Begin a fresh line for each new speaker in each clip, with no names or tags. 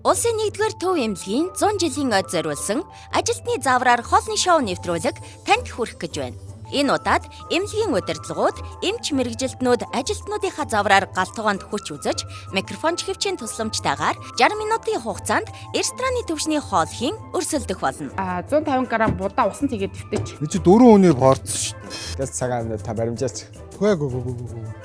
Улсын 1-р төв эмнэлгийн 100 жилийн ойд зориулсан ажилтны заавраар хоолны шоу нэвтрүүлэг танд хүрэх гэж байна. Энэ удаад эмнэлгийн удирдлагууд, эмч мэргэжилтнүүд ажилтнуудынхаа заавраар галтгоонд хүч үзэж, микрофон чихвчийн тусламжтайгаар 60 минутын хугацаанд рестораны төвшний хоолхийн өрсөлдөх болно.
150 г будаа усан тэгээд дэвтэж.
Чи 4 хүний порц шүү дээ.
Гэс цагаан та баримжаач.
Хөөе.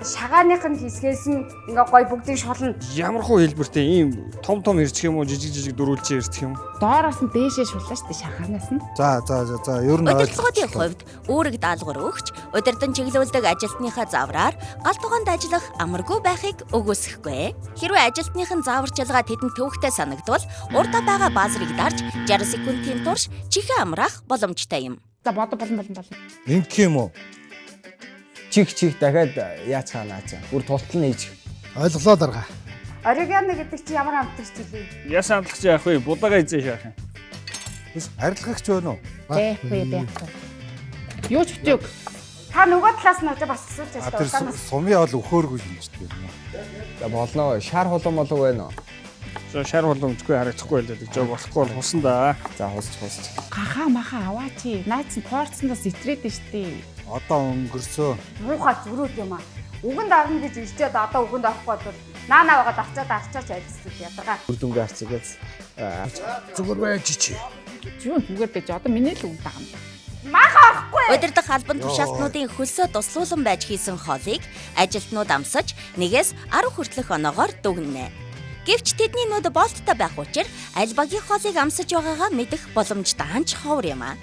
Шагааных нь хэсгээс нь ингээ гой бүгдийг шулна.
Ямар хуу хэлбэртэй ийм том ирчих юм уу, жижиг дөрүүлж ирчих юм.
Доороос нь дээшээ шуллаа шүү дээ шагаанаас нь.
За. Ер нь
Удирдлагуудын хувьд үүрэг даалгавар өгч, удирдан чиглүүлдэг ажилтныхаа заавраар галтгоонд ажиллах амаргүй байхыг өгөөсөхгүй. Хэрвээ ажилтныхын зааварчилгаа тэдэнд төвөгтэй санагдвал урдаа байгаа баазрыг дарж 60 секундын турш чихээ амраах боломжтой юм.
За болно.
ингэх юм уу?
Чих дахиад яач хаанаач. Бүр тултал нээж.
Ойлголоо дарга.
Орегано гэдэг чи ямар амтч чилээ?
Яс амтлагч яах вэ? Будаага эзэн шаах юм.
Арилгагч байна уу?
Бэ. Юу ч битэг. Та нөгөө талаас нь бас асууж
Тэр сумын бол өхөөргүй юм ч тийм юм.
За болно. Шар холон байна уу? За шар холон үзгүй харагдахгүй л дээ. Жог болохгүй бол хусан да. За хусч.
Гахаа маха аваач. Наац нь порцноос итрээд штий.
Одоо өнгөрсөө.
Муухай зүрүүд юм аа. Үгэнд авна гэж ирчээд одоо үгэнд авахгүй бол наанаа байгаад арчаач айлсдаг ядаргаа.
Үрдүнгээ арчигээс.
Зүгээр байж чи.
Юу зүгээр дэж одоо миний л үн тагна. Маха орохгүй.
Удирдах албан тушаалтнуудын хөлсөө туслуулан байж хийсэн хоолыг ажилтнууд амсаж 1-10 хүртэлх оноогоор дүгнэнэ. Гэвч тэдний нүд болттой байх учраас аль багийн хоолыг амсаж байгаагаа мэдэх боломж даанч ховор юм аа.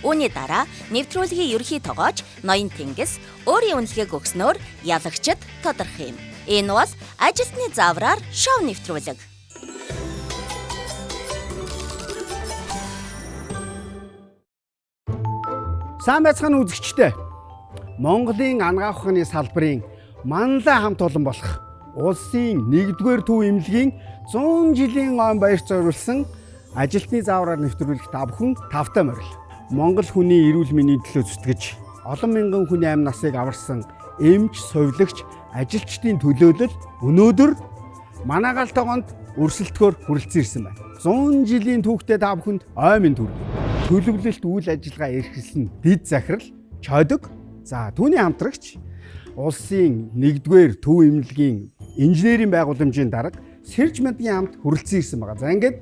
Үүний дараа нэвтрүүлгийн ерөнхий тогооч Ноён Тэнгис өөрийн үнэлгээг өгснөөр ялагчид тодорхой юм. Энэ бол ажилтны заавраар шоу нэвтрүүлэг.
Сайн байцгаана үзэгчдээ. Монголын ангаах ухааны салбарын манлай хамт олон болох улсын 1-р төв эмнэлгийн 100 жилийн он баярт зориулсан ажилтны заавраар нэвтрүүлэх та бүхэн тавтай морил. Монгол хүний эрүүл мэндийн төлөө зүтгэж олон мянган хүний амь насыг аварсан эмч, сувилагч, ажилчдын төлөөлөл өнөөдөр манай галтгоонд өрсөлдөхөөр хүрэлцэн ирсэн байна. 100 жилийн түүхтэй та бүхэнд ой минь төргий. Төлөвлөлт үйл ажиллагаа эрхэлсэн дэд захирал Чойдог. За түүний хамтрагч улсын 1-р төв эмнэлгийн инженерийн байгууламжийн дарга Сэрж Мандгийн хамт хүрэлцэн ирсэн байгаа. За ингээд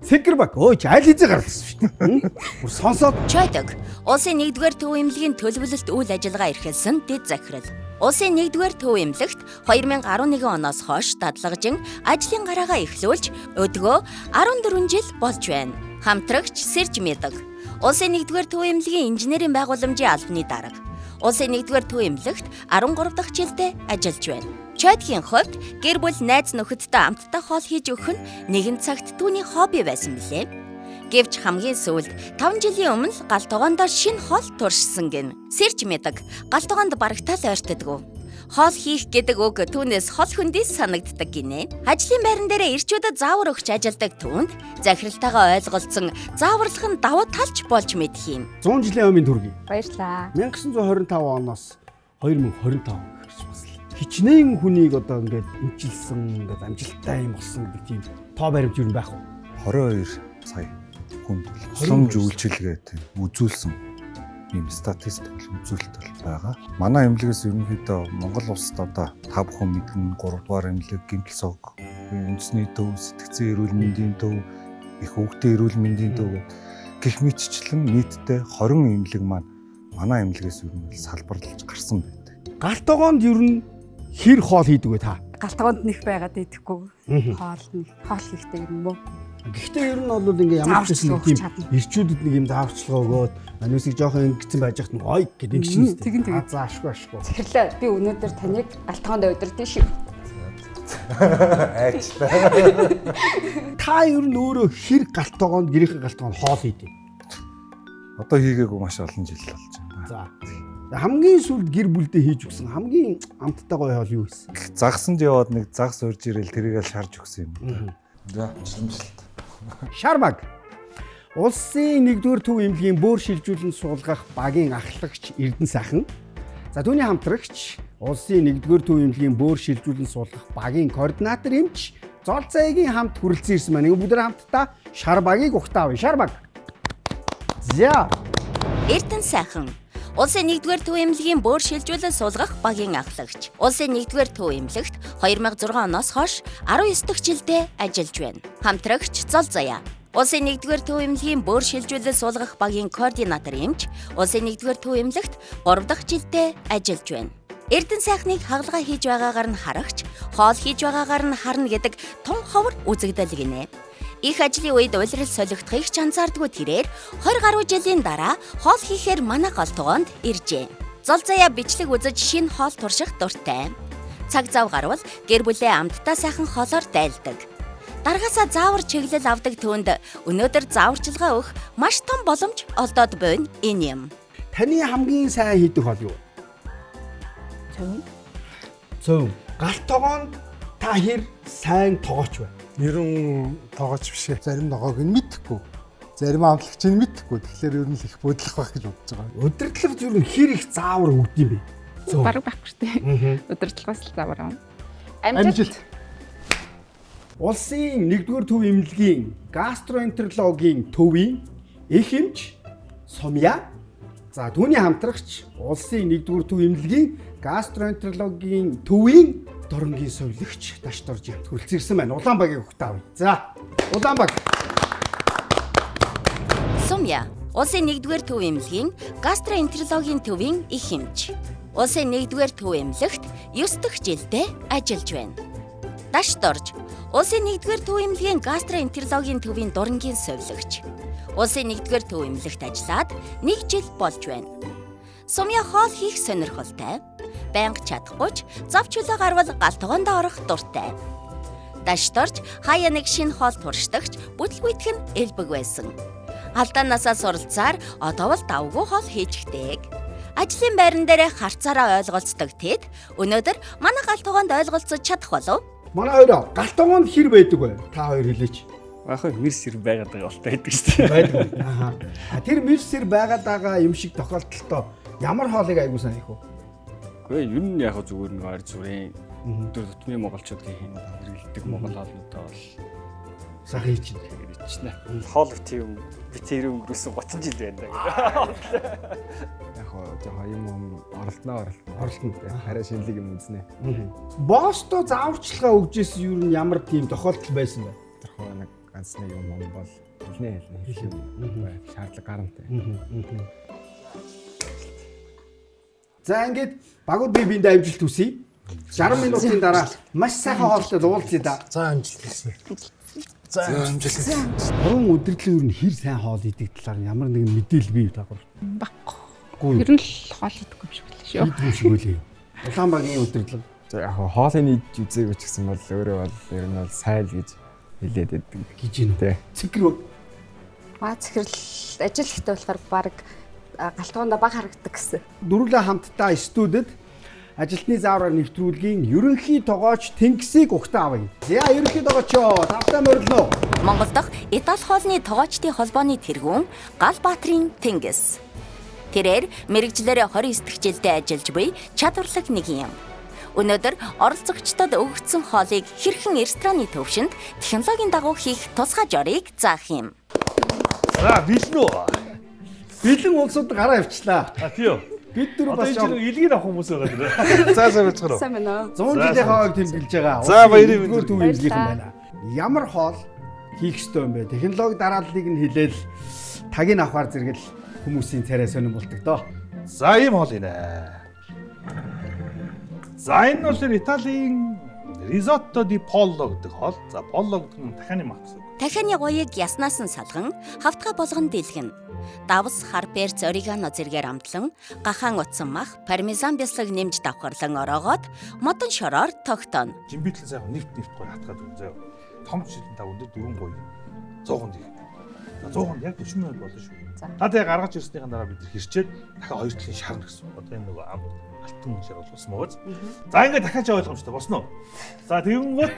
Сэгэрбаг аль хэзээ гарсан шүү дээ. Бүр сонсоод
Чойдог улсын 1-р төв эмнэлгийн төлөвлөлт үйл ажиллагаа эрхэлсэн дэд захирал. Улсын 1-р төв эмнэлэгт 2011 оноос хойш дадлагжин ажлын гараагаа эхлүүлж өдгөө 14 жил болж байна. Хамтрагч Сэрж Мэдэг. Улсын 1-р төв эмнэлгийн инженерийн байгууламжийн албаны дарга. Улсын 1-р төв эмнэлэгт 13 дахь жилдээ ажиллаж байна. Чойдгийн хувьд гэр бүл найз нөхөдтэй амттай хоол хийж өгөх нь нэгэн цагт түүний хобби байсан билээ. Гэвч хамгийн сүүлд 5 жилийн өмнө галтгоондоо шинэ хоол туршсан гин. Сэрж Мэдэг галтгоонд барагтаал ойртодгүй. Хоол хийх гэдэг үг түүнээс хол хөндийс санагддаг гинэ. Ажлын байран дээр ирчүүдэд заавар өгч ажилдаг түүнд захиралтайгаа ойлголцсон зааварлах нь давуу талч болж мэдэх юм.
100 жилийн өмнө төргий.
Баярлаа.
1925 оноос 2025 гэж баслаа. Хичнээн хүнийг одоо ингээд эмчилсэн, ингээд амжилттай юм болсон гэдэг тийм тоо баримт юу байх вэ?
22 сая хүнд тусламж үйлчилгээ тийм үзүүлсэн ийм статистик үзүүлэлт байгаа. Манай эмнэлгээс ерөнхийдөө Монгол улсад одоо та бүхэн мэднэ 3-р эмнэлэг гэмтэл цог, үндэсний төв, сэтгцэн эрүүл мэндийн төв, их хүүхдийн эрүүл мэндийн төв гэх мэтчлэн нийтдээ 20 эмнэлэг маань манай эмнэлгээс ер нь салбарлаж гарсан байдаг.
Галтгоонд ер нь хэр хоол хийдэг вэ та?
Галтгоонд нэг байгаад идэхгүй. Хоол хийхтэй юм уу?
Гэхдээ ер нь бол ингээ ямар ч юм тийм ирчүүдэд нэг юм зааварчилгаа өгөөд ануусыг жоохон ингэсэн байж хат нэг ой гэдэг юм шиг.
Тэгин.
За ашгүй.
Тэгэхлээр би өнөөдөр таныг галтгоонд удирдах шиг.
Айчлаа.
Та ер нь өөрөө хэр галтгоонд гэрийнхээ галтгоонд хоол хийдэг?
Одоо хийгээгүй маш олон жил болж байна.
За. Хамгийн сүүлд гэр бүлдээ хийж өгсөн хамгийн амттай гоё хоол юу вэ?
Загсанд яваад нэг загс урж ирэл тэрийгээ шарж өгсөн юм. За, жимшилт.
Шарбаг. Улсын 1-р төв эмнэлгийн бөөр шилжүүлэн суулгах багийн ахлагч Эрдэнэ сайхан. За түүний хамтрагч улсын 1-р төв эмнэлгийн бөөр шилжүүлэн суулгах багийн координатор эмч Зол заяагийн хамт хүрэлцэн ирсэн байна. Бүгд хамтдаа шар багийг ухтаавь. Шар баг. За.
Эрдэнэ сайхан. Улсын 1-р төв эмнэлгийн бөөр шилжүүлэн суулгах багийн ахлагч. Улсын 1-р төв эмнэлэгт 2006 оноос хойш 19 дахь жилдээ ажиллаж байна. Хамтрагч Зол заяа. Улсын 1-р төв эмнэлгийн бөөр шилжүүлэн суулгах багийн координатор эмч Улсын 1-р төв эмнэлэгт 3 дахь жилдээ ажиллаж байна. Эрдэнэ сайхныг хагалгаа хийж байгаагаар нь харагч, хоол хийж байгаагаар нь харна гэдэг том ховор үзэгдэл гинэ. Их ажлын үед улирал солигдохыг ч анзаардгүй тэрээр 20 гаруй жилийн дараа хоол хийхээр манай голтгоонд иржээ. Зол заяа бичлэг үзэж шинэ хоол турших дуртай. Цаг зав гарвал гэр бүлээ амттай сайхан хоолоор дайлдаг. Даргаасаа заавар чиглэл авдаг түүнд өнөөдөр зааварчилгаа өгөх маш том боломж олдоод байна энэ юм.
Таны хамгийн сайн хийдэг хоол юу? Цөм. Галт тогоонд та хэр сайн тоогооч вэ?
Ерөн тоогооч биш ээ. Зарим ногоог нь мэдэхгүй. Зарим амтлагч нь мэдэхгүй. Тэгэхээр ер нь л их бодлох байх гэж бодож байгаа.
Удирдлагч ер нь хэр их заавар өгд юм бэ?
Бараг байхгүй шүү дээ. Удирдлагаас л заавар авна. Амжилт.
Улсын 1-р төв эмнэлгийн гастроэнтерологийн төвийн их эмч Сумья. За түүний хамтрагч улсын 1-р төв эмнэлгийн гастроэнтерологийн төвийн доронгийн совилогч Дашторж ямт хүрэлцэн ирсэн байна. Улаанбагийн ухтаав. За Улаанбаг.
Сумья. Улсын 1-р төв эмнэлгийн гастроэнтерологийн төвийн их эмч. Улсын 1-р төв эмнэлэгт 9 дахь жилдээ ажиллаж байна. Дашторж. Улсын 1-р төв эмнэлгийн гастроэнтерологийн төвийн доронгийн совилогч. Улсын 1-р төв эмнэлэгт ажиллаад 1 жил болж байна. Сумья хоол хийх сонирхолтой. Байнга чадахгүй ч зав чөлөө гарвал галтгоонд орох дуртай. Дашторж хаяа нэг шинэ хоол туршдагч бүтлгүйтгэх нь элбэг байсан. Алдаанаасаа суралцаар одоо бол давгүй хоол хийждэг. Ажлын байран дээр харцаараа ойлголцдог тэд өнөөдөр манай галтгоонд ойлголцож чадах болов?
Манай хоёроо галтгоонд хэр байдаг вэ? Та хоёр хэлээч.
Баахаа мэрс хэр байгаад байгаа болтой байдаг шүү дээ.
Байдаг. Аа. Тэр мэрсэр байгаад байгаа юм шиг тохиолдолтой ямар хоолыг айгуу сайн хийх вэ?
Гэхдээ ер нь яг зүгээр нэг ойр зүрийн өдөр тутмын монголчуудын хэрэглэдэг монгол хоолнуудаа бол
сайхан хийж
чинь. Хоол тийм битээр өнгөрөөсөн 30 жил байна даа. Яг хоо юм оролтноо арай шинэлэг юм үзнэ.
Боосто зааварчилгаа өгж ирсэн юу нь ямар тийм тохиолдол байсан бэ?
Тэрхүү нэг ганц нэг юм бол хэлнэ хэлэх юм шаардлага гарантай.
За ингээд багууд бие биендээ амжилт хүсье. 60 минутын дараа маш сайхан хоолтой уулзъя да.
За амжилт хүсье. За амжилт.
Гурван удирдлын ер нь хэр сайн хоол идэх талаар ямар нэгэн мэдээлэл бий дагав.
Баггүй. Ер нь л хоол идэхгүй юм шиг байлаа шүү.
Идэх шиг үлээ. Улаанбагийн удирдлага.
За яг хоолыг идж үзээгүй ч гэсэн бол өөрөө бол ер нь бол сайл гэж хэлээд байдаг
гэж юм. Цэгэр
Цэхэрл ажил ихтэй болохоор баг галтгоондоо баг харагдаг гэсэн.
Дөрвөлээ хамтдаа студид ажилтны заавраар нэвтрүүлгийн ерөнхий тоогооч Тэнгисийг ухтаавъя. За ерөнхий тоогоочоо тавтай морилно.
Монгол дахь Итали хоолны тоогоочдын холбооны тэргүүн Галбаатрин Тэнгис. Тэрээр мэрэгчлэр 29 дахь жилдээ ажиллаж буй чадварлаг нэг юм. Өнөөдөр оролцогчдод өгөгдсөн хоолыг хэрхэн рестораны төвшөнд технологийн дагуу хийх тусгай жорыг заах юм.
За бэлэн үү?
Бэлэн улсууд гараа явчлаа.
Тийм.
Бид дөрөв бас
одоо энэ илгийг авах хүмүүс байгаа даа.
За байцгаана.
Сайн байна уу?
100 жилийн хоог тэмдэглэж байгаа.
За баярын
Төв эмнэлгийнхэн байна. Ямар хоол хийх ёстой юм бэ? Технологи дарааллыг нь хэлээл тагийг авахар зэрэгэл хүмүүсийн царай сонирн болдог доо.
За ийм хоолийнэ. За энэ бол Италийн risotto di pollo гэдэг хоол. За pollo гэдэг нь дахианы мах гэсэн.
Дахианы гоёыг яснаас нь салган, хавтгай болгон дэлгэнэ. Давс, хар перц, орегано зэргээр амтлан, гахаан утсан мах, пармезан бяцлаг нэмж давхарлан ороогоод модон шороор тогтооно.
Жимбитлэн сайхан нэвт гоё хатгаад өгөн заяа. Том жилийн тав өндөр 4 гоё. 100 их. За 100 яг 40 минут болно шүү. Надад яг гаргаж ирснийхэн дараа бид хэрчээд дахиад хоёр талын шарна гэсэн. Одоо энэ нөгөө алтан шар болсон мөгөөс. За ингээд дахиад ойлгомжтой босно уу? За тэгэнгүүт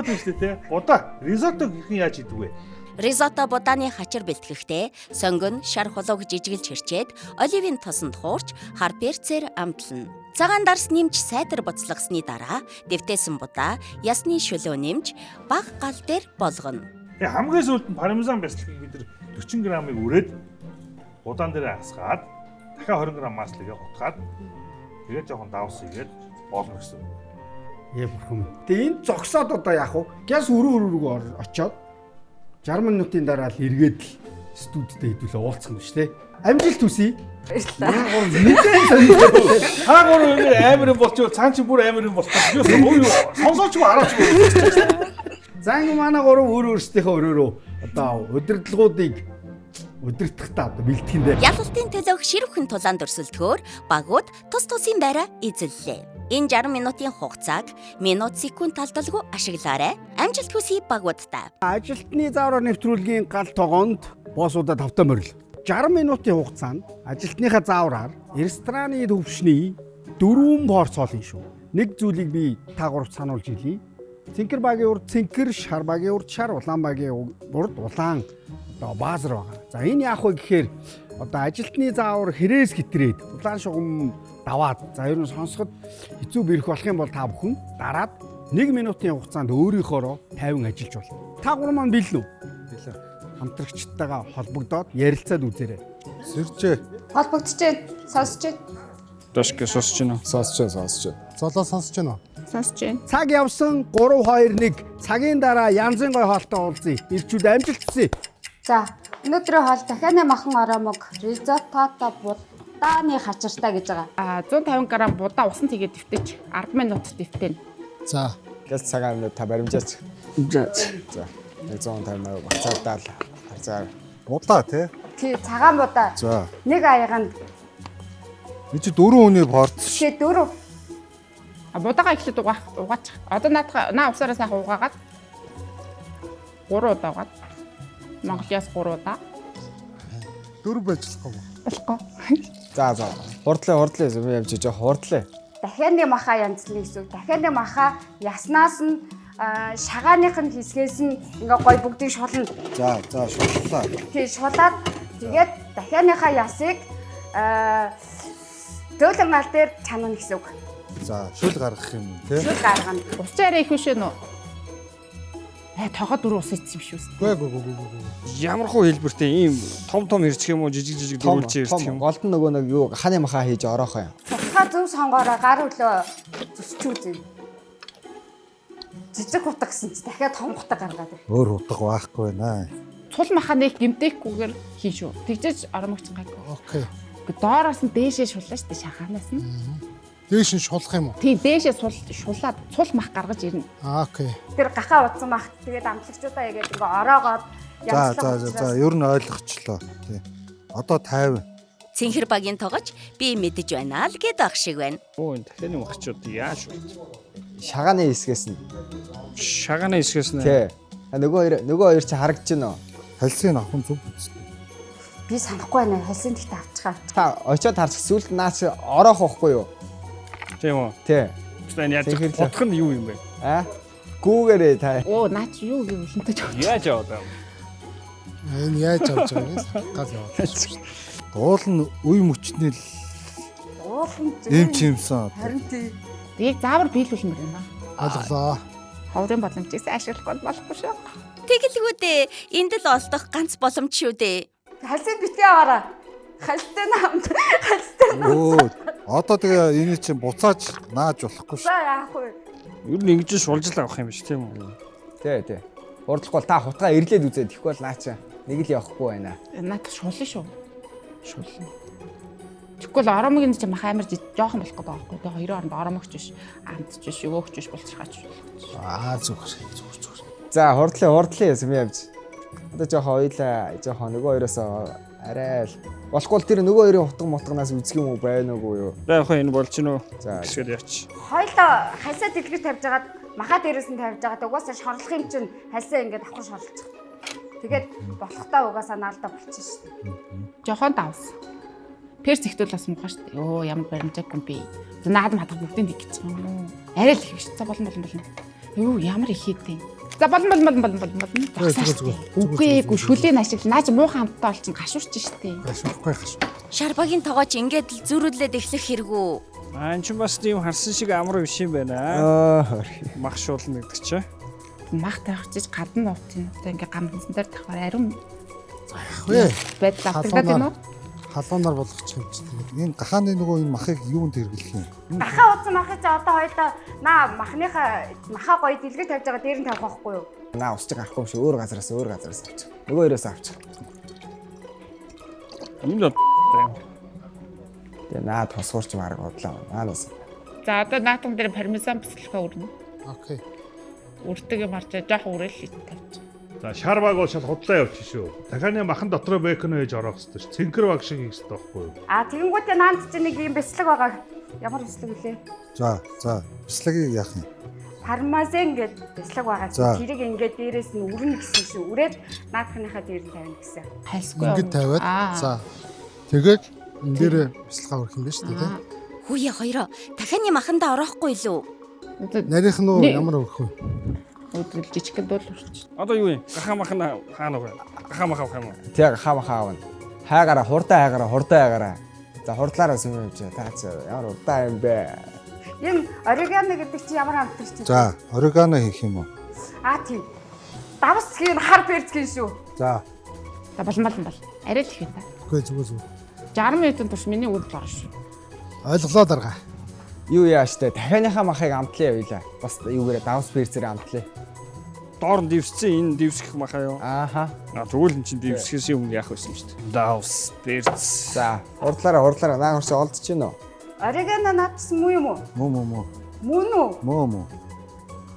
гэж тэ. Удаа ризотто хэрхэн яаж хийдэг вэ?
Ризотто будааны хачир бэлтгэхдээ сонгон, шар хулууг жижиглж хэрчээд оливын тосонд хуурч хар перцээр амтлана. Цагаан дарс нэмж сайтар буцлагсны дараа дэвтээсэн будаа ясны шөлөө нэмж бага гал дээр болгоно.
Тэгээ хамгийн сүүлд нь пармезан бяцлагийг бид 40 грамыг өрөөд удаан дээр хасгаад дахиад 20 грамм маслыг гутгаад тэгээд жоохон давс игээд болно гэсэн.
Бурхан. Тэгээ энэ зогсоод одоо яах вэ? Газ өрөө очоод 60 минутын дараа л эргээд л студидтэй хэдүүлээ уулзах юм шүү дээ. Амжилт хүсье.
Та гурав амар болчихвол цаан чи бүр амар болчихсон. Юу сонсооч араач.
За ингэ манай гурав өөрсдийнхөө өрөөрөө одоо удирдлагуудыг удирдахдаа одоо бэлтгэндээ.
Ялалтын төлөөх ширвхэн тулаанд өрсөлдөхөөр багууд тус тусын байраа эзэллээ. Энэ 60 минутын хугацааг минут секунд талдалгүй ашиглаарай. Амжилт хүсье багуудтай.
Ажилтны заавар нэвтрүүлгийн гал тогоонд боссуудаа тавтан морил. 60 минутын хугацаанд ажилтныхаа заавраар рестораны төвшний 4 порц хоолын шүү. Нэг зүйлийг би та гуравт сануулж хэлье. Цэнхэр багийн урд цэнхэр, шар багийн урд шар, улаан багийн урд улаан одоо баазар байгаа. За энэ яах вэ гэхээр одоо ажилтны заавар хэрээс хэтрээд улаан шугам даваад за ер нь сонсоход хэцүү бэрх болох юм бол та бүхэн дараад 1 минутын хугацаанд өөрийнхөөрөө 50 ажиллаж болно. Та гурав маань бэлэн үү? Бэлэн. Хамтрагчтайгаа холбогдоод ярилцаад үзээрэй.
Сэржээ.
Холбогдчихээн, сонсчихээн.
Дашка сонсож байна.
Золоо сонсож байна уу?
Сонсож байна.
Цаг явсан 3 2 1 цагийн дараа янзын гой хоолтой уулзъя. Ирчүүд амжилт хүсье.
За, өнөөдрийн хоол дахианы махан оромог ризоттото будааны хачиртай гэж байгаа.
150 г будаа усан тэгээд дэвтэж 10 минут дэвтэнэ.
За.
Газ цагаан минут та баримжаач. За. 150 бацаадаа л харцаар.
Будаа тий.
Тий, цагаан будаа.
За.
Нэг аяганд
Би чи 4 хүний порц.
шээ 4.
Будаага ихлэд угаачих. Одоо наа усаараа сайхан угаагаад 3 удаа угаад. Монголиас 3 удаа.
4 байжлахгүй.
Болохгүй.
За. Хурдлаа юм явж жоох хурдлаа.
Дахианы маха янзлын хэсэг. Дахианы маха яснаас нь шагааных нь хэсгээс нь ингээ гой бүгдийг шулна.
За шуллаа.
Тий, шулаад тэгээд дахианыхаа ясыг төөлөн гал дээр чанана гэсэн үг.
За шүл гаргах юм тий.
Шүл гаргана.
Усч арай их биш үү? Тогоо 4 ус ийцсэн биш үү?
Гүй.
Ямар хуу хэлбэртэй ийм том ирчих юм уу жижиг дөрүүлж ирчих юм.
Голд нөгөө нэг юу ханы махаа хийж ороохоо юм.
Та зөв сонгороо гар хөлөө зүсч үзье. Жижиг утга гэсэн чи дахиад том утга гаргаад ир.
Өөр утга байхгүй байна.
Цул маханыг гимтэхгүйгээр хийн шүү. Тэгжээж оромогч гайгүй.
Окей.
Доороос нь дээшээ шуллаа шүү дээ шахаанаас нь.
Дээш нь шулах юм уу?
Тийм дээшээ шулаад цул мах гаргаж ирнэ.
Окей.
Тэр гахаа утсан мах тэгээд амтлагчудаа ягээд ингээ ороогоод
За ер нь ойлгочлоо. Тий. Одоо 50.
Цэнхэр багийн тогож би мэдэж байна л гэд ах шиг байна.
Өө дахианы махчууд яаж вэ?
Шагааны хэсгээс нь.
Шагааны хэсгээс нь.
Тий. Нөгөө хоёр чи харагдаж байна уу?
Халсыг авах зүг биз.
би санахгүй байна. Холсын тэгтээ авчихаа.
Та очиод харчих сүлд наач ороох واخгүй юу?
Тийм үү?
Тий.
Тэгвэл яаж бодох нь юу юм бэ?
Гүүгээрээ та.
Оо наач юу үлэнтэй ч.
Яаж яваад юм?
Энэ яаж авч байгаа юм? Гал яваад.
Дуул нь үе мөчнөл
Уулын
эм чимсэн.
харин тий.
Тийг заавар биелүүлмээр байна.
Ойлголоо.
Ховрын боломжийг ашиглах болохгүй шүү.
Тэгэлгүй дээ. Энд л олдох ганц боломж шүү дээ.
Халсыг битгий аваараа. Халстай намд. Халстай.
Өө одоо тэгээ энэ чинь буцааж нааж болохгүй шүү.
За яах вэ?
Ер нь ингэж шулжил авах юм биш тийм үү?
Тий. Урдлахгүй та хутгаа ирлээд үзээ. Тэгэхгүй бол наача нэг л явахгүй байна.
Наад шулна шүү. Шулна. Тэгвэл оромгийн чинь мах амар жоохон болох гэдэг байхгүй. Тэгээ хоёрын оронд оромогч биш, амтч биш, өгөөгч биш болчихаач.
Зүгээр.
За хурдлаа юм явж. Одоо жоохон ойлаа, жоохон нөгөө хоёроос арай л болохгүй тэр нөгөө хоёрын хутгнаас үзэх юм уу байна уугүй юу?
За яг энэ болж гинөө.
За
хэсгээр яач.
Хойлоо хальсаа дэлгэр тавьж агаад махаа дээрээс нь тавьж агаад угаасаа шорлох юм чинь хальсаа ингээд авах шорлчих. Тэгээд болохтаа угаасаа наалдаа болчих шүү дээ.
Жохон давс. Перс ихтэл бас муухай шүү дээ. Йоо ямар баримжаагүй юм бэ? Наад мадах бүгдийн тэг гэж юм уу? Арай л их шүү. За болно. Юу ямар их хийдэй. За болно. Үгүй шүлээн ашигла. Наа чи муухан хамттай бол чинь гашуурч штий.
Гашуухгүй гашуу.
Шарбагийн тогооч ингээд л зүрүүлээд эхлэх хэрэгүү.
Ань ч бас тийм харсан шиг амар биш юм байна. Мах шуулна гэдэг чинь.
Мах тавьчих гадна нуутын одоо ингээ гамдсан дээр давхаар ариун
Вэ?
байд давтагдаад байна уу?
Халуунаар болгочих юм чи.
Энэ гахааны нөгөө энэ махыг юунд хэрэглэх юм?
Дахаа уусан махыг чи одоо хоёлаа махаа гоё дэлгэр тавьж байгаа дээр нь тавих байхгүй юу?
Наа усч гарахгүй юм шиг өөр газараас авчих. Нөгөө өрөөс авчих.
Энэ
Тэгээ наад тосгоорч мараг бодлоо. Наанаас.
За одоо наатан дээр пармезан бэлтгэхэ өрнө.
Окей.
Үртэйг марч жоох үрэл тавьчих.
За шарбаг бол шал худлаа явчих шүү. Дахианы махан дотроо бэкон ээж ороох хэрэгтэй ш. Цэнхэр баг шиг хийх хэрэгтэй байхгүй юу?
Тэгэнгүүтээ наанд чинь нэг юм бяцлаг байгаа. Ямар бяцлаг вүлээ?
За бяцлагийг яах юм?
Пармезан гэдэг бяцлаг байгаа. Тэрийг ингээд дээрээс нь үрнэ гэсэн шүү. Үрээд наадхныхаа дээр нь тавина гэсэн.
Хайсгүй.
Ингээд тавиад за тэгээд энэ дээр бяцлага өрөх юм байна шүү дээ.
Хүүе хоёроо дахианы махандаа орохгүй лүү?
Нарийнх нь ямар өрөх вэ?
Өдрөл жижигхэн дуул урч.
Одоо юу юм? Гахаа махна хаана вэ? Гахаа мах авах юм уу?
Тэг хаа авна. Хайгаараа хурдан хайгаараа. За хурдлаараа сүм явж та чи ямар урдаа юм бэ?
Энэ орегано гэдэг чинь ямар хамт чинь?
За орегано хийх юм уу?
Тийм. Давсгийн хар перцгийн шүү.
За
Болно. Арай л их юм та.
Үгүй зүгээр.
60 минутын турш миний үйл гарна шүү.
Ойлголоо дарга.
Юу яаш тэ дахианыхаа махыг амтлаа явуулаа. Бас юугээрээ давс перцээр амтлаа.
Доор нь дивссэн энэ дивсгэх махаа юу?
Ааха.
Тэгвэл эн чинь дивсгэхээс өмнө яах байсан шүү дээ. Давс, перц.
За хурдлаараа наа хурц олдож байна уу?
Орегано наадсан муу юм уу?
Муу.
Мөн үү?
Муу.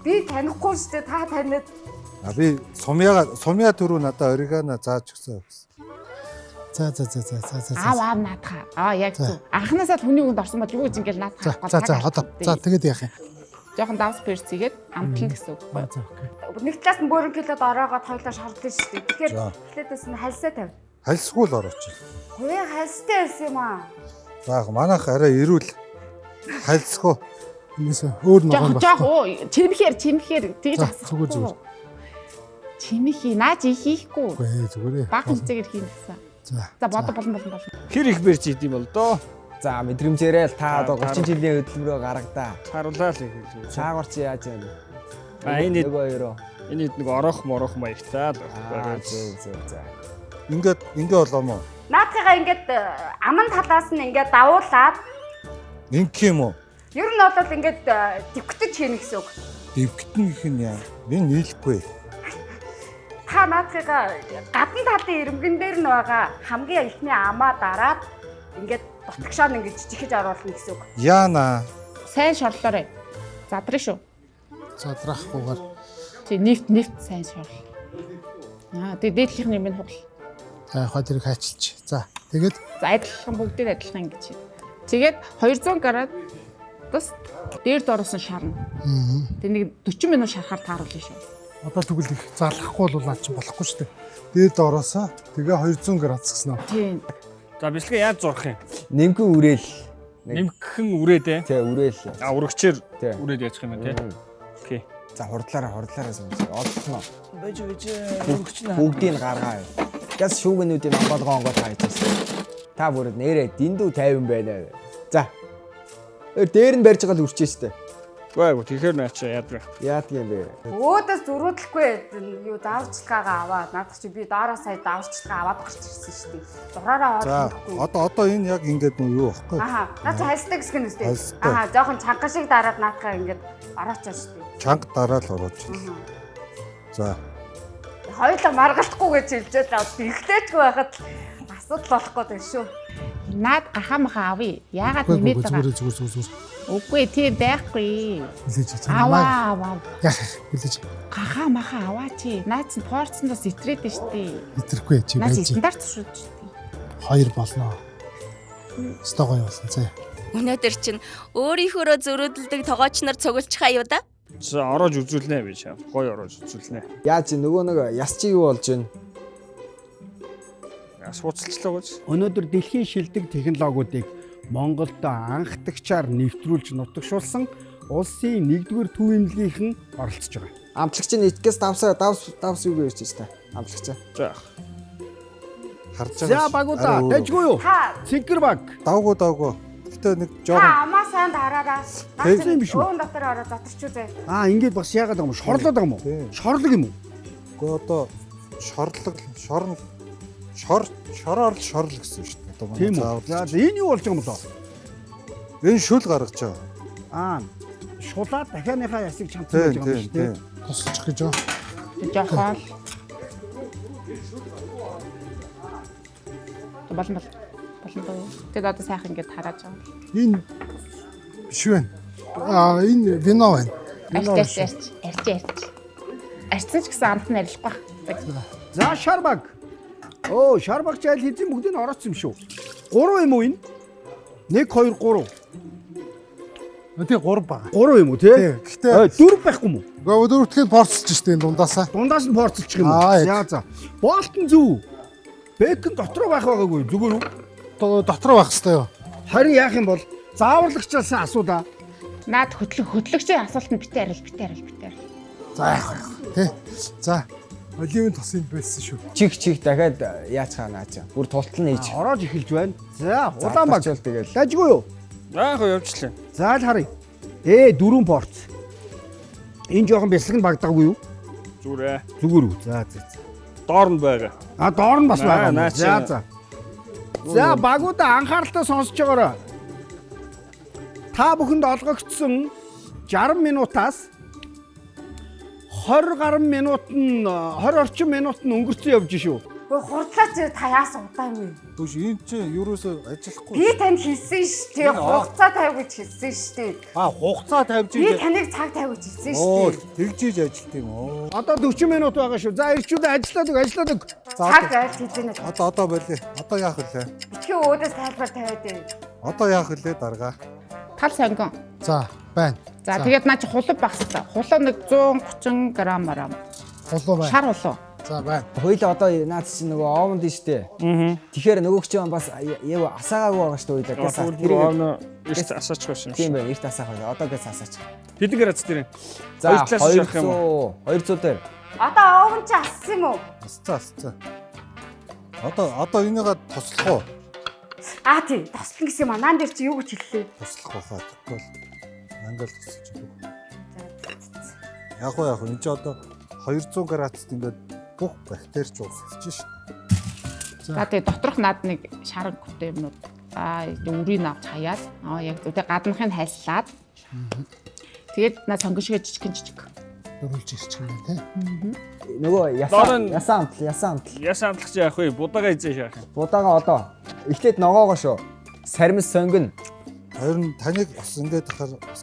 Би танихгүй шүү дээ. Та таниад.
Би сумья төрөө надад орегано зааж өгсөн.
За.
Аав наадхаа. Яг зөв. Анханасаа хүний үнд орсон бол юу гэж ингээл наадхаа.
За одоо. За тэгээд яах юм?
Жохон давс перцгээд амтлна гэсэн үг байна.
За окей.
Нэг талаас нь бөөрөн килод ороогоод хоёлаа шарлаа шүү дээ. Тэгэхээр эхлээдээс нь хальсаа тавь.
Хальсгүй л орооч.
Хөөе хальстай байсан юм аа.
За манайх арай ирүүл хальсгүй.
Энэсээ өөр ногоон
Жоох чимхээр тэгж асах.
Зүгээр.
Чимхий наач хийхгүй.
Үгүй зүгээр.
Баг хэмжээгээр хийн гэсэн. За болно.
Хэр их берч идэм бол доо.
За мэдрэмжээрээ л та одоо 30 жилийн хөдөлмөрөө гаргадаа.
Харуулаа л хэлээ.
Цаагаарч яаж яана?
Энэ
нөгөө хоёроо.
Энэ нэг орох маягтаа л
байгаа. Зөв.
Ингээд болоом уу?
Наадхыгаа ингээд аман талаас нь ингээд давуулаад
Инх юм уу?
ер нь бол ингээд дэвгтэж хийнэ гэсэн үг.
Дэвгтэн гэх нь яа? Би нийлэхгүй.
Та наадхыгаа гадна талын ирмгэн дээр нь байгаа хамгийн ихний амаа дараад ингээд дотгошоо ингээд жижигэж оруулна гэсэн үг.
Яана.
Сайн шорлоорой. Задраа шүү.
Задрахгүйгээр.
Тий нефт сайн шорл. Тэгээ дээдлийнх нь минь хугал.
За яг тэрийг хайчилж. За тэгээд
адилхан бүгдээр адилхан ингэж. Тэгээд 200 градус дээрд орсон шарна. Тэгээ нэг 40 минут шарахаар тааруулна шүү.
одоо тэгвэл их залахгүй бол наад чинь болохгүй шүү дээ. Дээд ороосоо тэгээ 200 градус гэсэн үү?
Тийм.
За бэлгээ яаж зурх юм?
Нэмхэн үрээл.
Нэмхэн үрээдээ.
Тий, үрээл.
Урагчээр үрээд яачих юм бэ те? Окей.
За хурдлаараа сонсоо. Олдсноо. Бэж. Бүгдийг гаргаа. Газ шүүгнүүдийн онгоолгоо таажсэн. Та бүрд нэрээ дэндүү 50 байна. За. Дээр нь барьж байгаа л үрчээ штэ.
Гайгүй тэгэхээр наачаа яадаг.
Яадаг юм бэ?
Өөдөөс зөрүүдлэхгүй юу давчлагаа аваад надад чи би доороо сая давчлагаа аваад гарч ирсэн шүү дээ. Зураараа
оруулахгүй. Одоо энэ яг ингээд юу байхгүй.
Наа чи хальстай гисгэн үстэй. Жоохон чанга шиг дараад наатахаа ингээд ороочоо шүү дээ.
Чанга дараад орооч. За.
Хоёулаа маргалтахгүй гэж хэлжээ л ихтэйчгүй байхад асуудал болохгүй дээ шүү.
Наад гахаа махаа авъя. Яагаад нэмээд байгаа?
Зүгээр.
Үгүй тийм байхгүй.
Билээж чам.
Аваа.
Яах билээж.
Гахаа махаа аваач. Наац нь порцноос итрээд нь штий.
Итерхгүй чи байж.
Наац стандарт шүү дээ.
Хоёр болно. Стогой болсон зэ.
Өнөөдөр чинь өөрийнхөө зөрөөдөлдөг тогооч нар цуглчих аюу да.
За ороож үзүүлнэ би чам. Гой ороож үзүүлнэ.
Яаж нөгөө нэг яс чи юу болж байна?
Асууцлчлаа гэж.
Өнөөдөр дэлхийн шилдэг технологиудыг Монголд анхдагчаар нэвтрүүлж нутагшуулсан улсын 1-р төв эмнэлгийнхэн оролцож байгаа.
Амтлагч нь итгэс давс юу гэж та. Амтлагч.
За.
Харж
За багуудаа дэжгүй юу?
Та
Цэгэр баг.
Давгүй. Гэтэ нэг
та
жоохон
амаа сайн дараараа.
Тийм биш үү?
Уун дотор ороо задарч үзье.
Ингээд бас яагаад байгаа юм? Шорлоод байгаа юм уу?
Тийм.
Шорлог юм уу?
Гэхдээ одоо шороор л шорл гэсэн шүү дээ. Одоо
Тийм
манай
үү?
заавал.
За энэ юу болж байгаа юм болоо?
Энэ шүл гаргаж байгаа.
Шулаа дахианыхаа ясыг чамцсан байж байгаа юм шүү дээ.
Тусалчих гэж байгаа.
Жохоо. Болно. Тэгэд одоо сайхан ингээд харааж байгаа.
Энэ биш байна. Энэ вино байна.
Арч. Арчсан ч гэсэн амт нь арилахгүй байна.
За шарбаг. Шарбаг ч аль хэзээ бүгдийг нь ороцсон юм шүү. 3 юм уу энэ? 1 2 3.
Тий 3 байгаа.
3 юм уу тий?
Гэхдээ
4 байхгүй юм уу?
Гэхдээ дөрөвтгэл порцолж штэ энэ дундаасаа.
Дундаас нь порцолчих юм уу? За. Болтон зөв. Бэкэн дотроо байх байгаагүй зүгээр үү?
Дотроо байх хэвээр юу?
Харин яах юм бол зааварлагчаас асуулаа.
Наад хөтлөгчийн асуултанд битээ арил.
За яах вэ? Тий. За. Оливын тос юм байсан шүү.
Чих дахиад яаж хаанаач. Бүр тултал нээж.
Ороож эхэлж байна. За улаан баг.
Тэгэл.
Дажгүй юу?
Явжлаа.
За л харъя. 4 порц. Энэ жоохон бясалг нь багдаггүй юу? Зүгээр үү. За.
Доор нь байгаа.
Доор нь бас байгаа.
Наа,
За. За багуудаа анхааралтай сонсож байгаарай. Та бүхэнд олгогдсон 60 минутаас 20 орчим минут нь өнгөрцөн явж шүү.
Гэхдээ хурдлаач та яасан удаан юм бэ?
Түш энэ чинь юурээсөө ажиллахгүй.
Би танд хэлсэн шүү дээ. Хугацаа тавь гэж хэлсэн шүү дээ.
Хугацаа тавьж
Би таныг цаг тавь гэж хэлсэн шүү дээ.
тэгжиж ажилт юм уу?
Одоо 40 минут байгаа шүү. За ирчүүд ажиллаад өг.
Цаг байж хэлж байна.
Одоо болио. Одоо яах вэ?
Битгий өөдөөс тайлбар тавиад ээ.
Одоо яах вэ дарга?
Тал сонгон.
За байна.
За тэгээд наа чи хулуу багсаа. Хулуу нэг 130 грамм.
Хулуу байна.
Шар хулуу.
За байна.
Хоёул одоо наад чи нөгөө овонд нь штэ. Тэгэхээр нөгөөч чинь бас яг асаагаагүй байгаа штэ хоёул.
Эрт асаачих байсан юм
Тийм
шиг.
байна. Эрт асаах байна. Одоо гэж асаач.
Хэдэн градус дээр?
За 200 дээр.
Одоо овн чи ассан юм уу?
Асцаа. Одоо энийгээ туслах уу?
Тийм. Тослон гэсэн юм. Наан дээр чи юу гэж хэллээ?
Туслах байхаа. Тэгвэл ангал тусалж байгаа. Яг энэ чи одоо 200 градуст ингээд бүх бактери ч устж шин.
За тэгээд доторх над нэг шаран гүтэй юмнууд үрийг авч хаяад яг үүтэй гаднахыг хайслаад тэгээд наа сонгон шиг жижиг.
Дөрүүлж ирчих юм тий.
Нөгөө ясаан амтлагч
яах вэ? Будаага эзэн шаах юм.
Будаага одоо эхлээд ногоогоо шүү. Сармис сонгон.
Харин таныг бас ингээд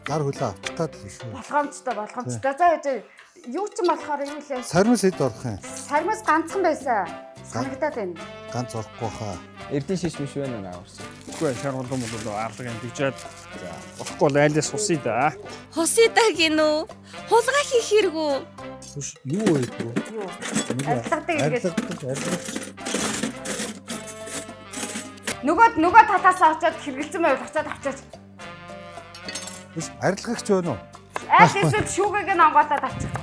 гар хөлөө авчих гад л шүү.
Болгоомжтой. За юу ч юм болохоор юу лээ.
Сармис хэд орох юм?
Сармис ганцхан байсан. Санагдаад байна.
Ганц орохгүй хаа.
Эрдэн шиш биш байна наа урсан.
Үгүй шаргал арлаг юм дижээд болохгүй л айлаас хусъя да.
Хусыда гинүү. Хулгай хийх хэрэггүй.
Түш юу вэ?
Арилгадаг ингээд.
Арилгадаг.
Нөгөө татаасаа очиод хэргэлцэн байвал очиод авчаач.
Түш арилгагч байна уу?
Эсвэл шүүгийг нь онгоолоод авчих.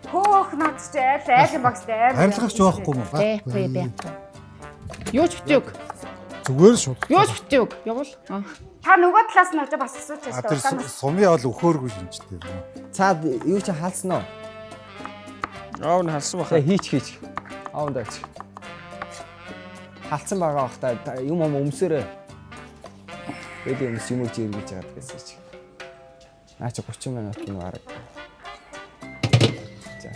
Хөөх над чи айл юм багстай айл.
Арилгагч байхгүй юм уу?
Бэ. Юу ч битэг.
Зүгээр шүү.
Юу ч битэг. Явуул.
Та нөгөө талаас нь очиж бас асууж
Тэр сумын бол өхөөргүй шинжтэй юм.
Цаад юу чи хаалсан уу?
Аав нь халсан баха.
Хийч. Аавд ач. Халцсан байгаа бах та юм өмсөөрэй. Бид юм чи эргэж яагаад гэсэн чи. Наа чи 30 минут нь бараг. За.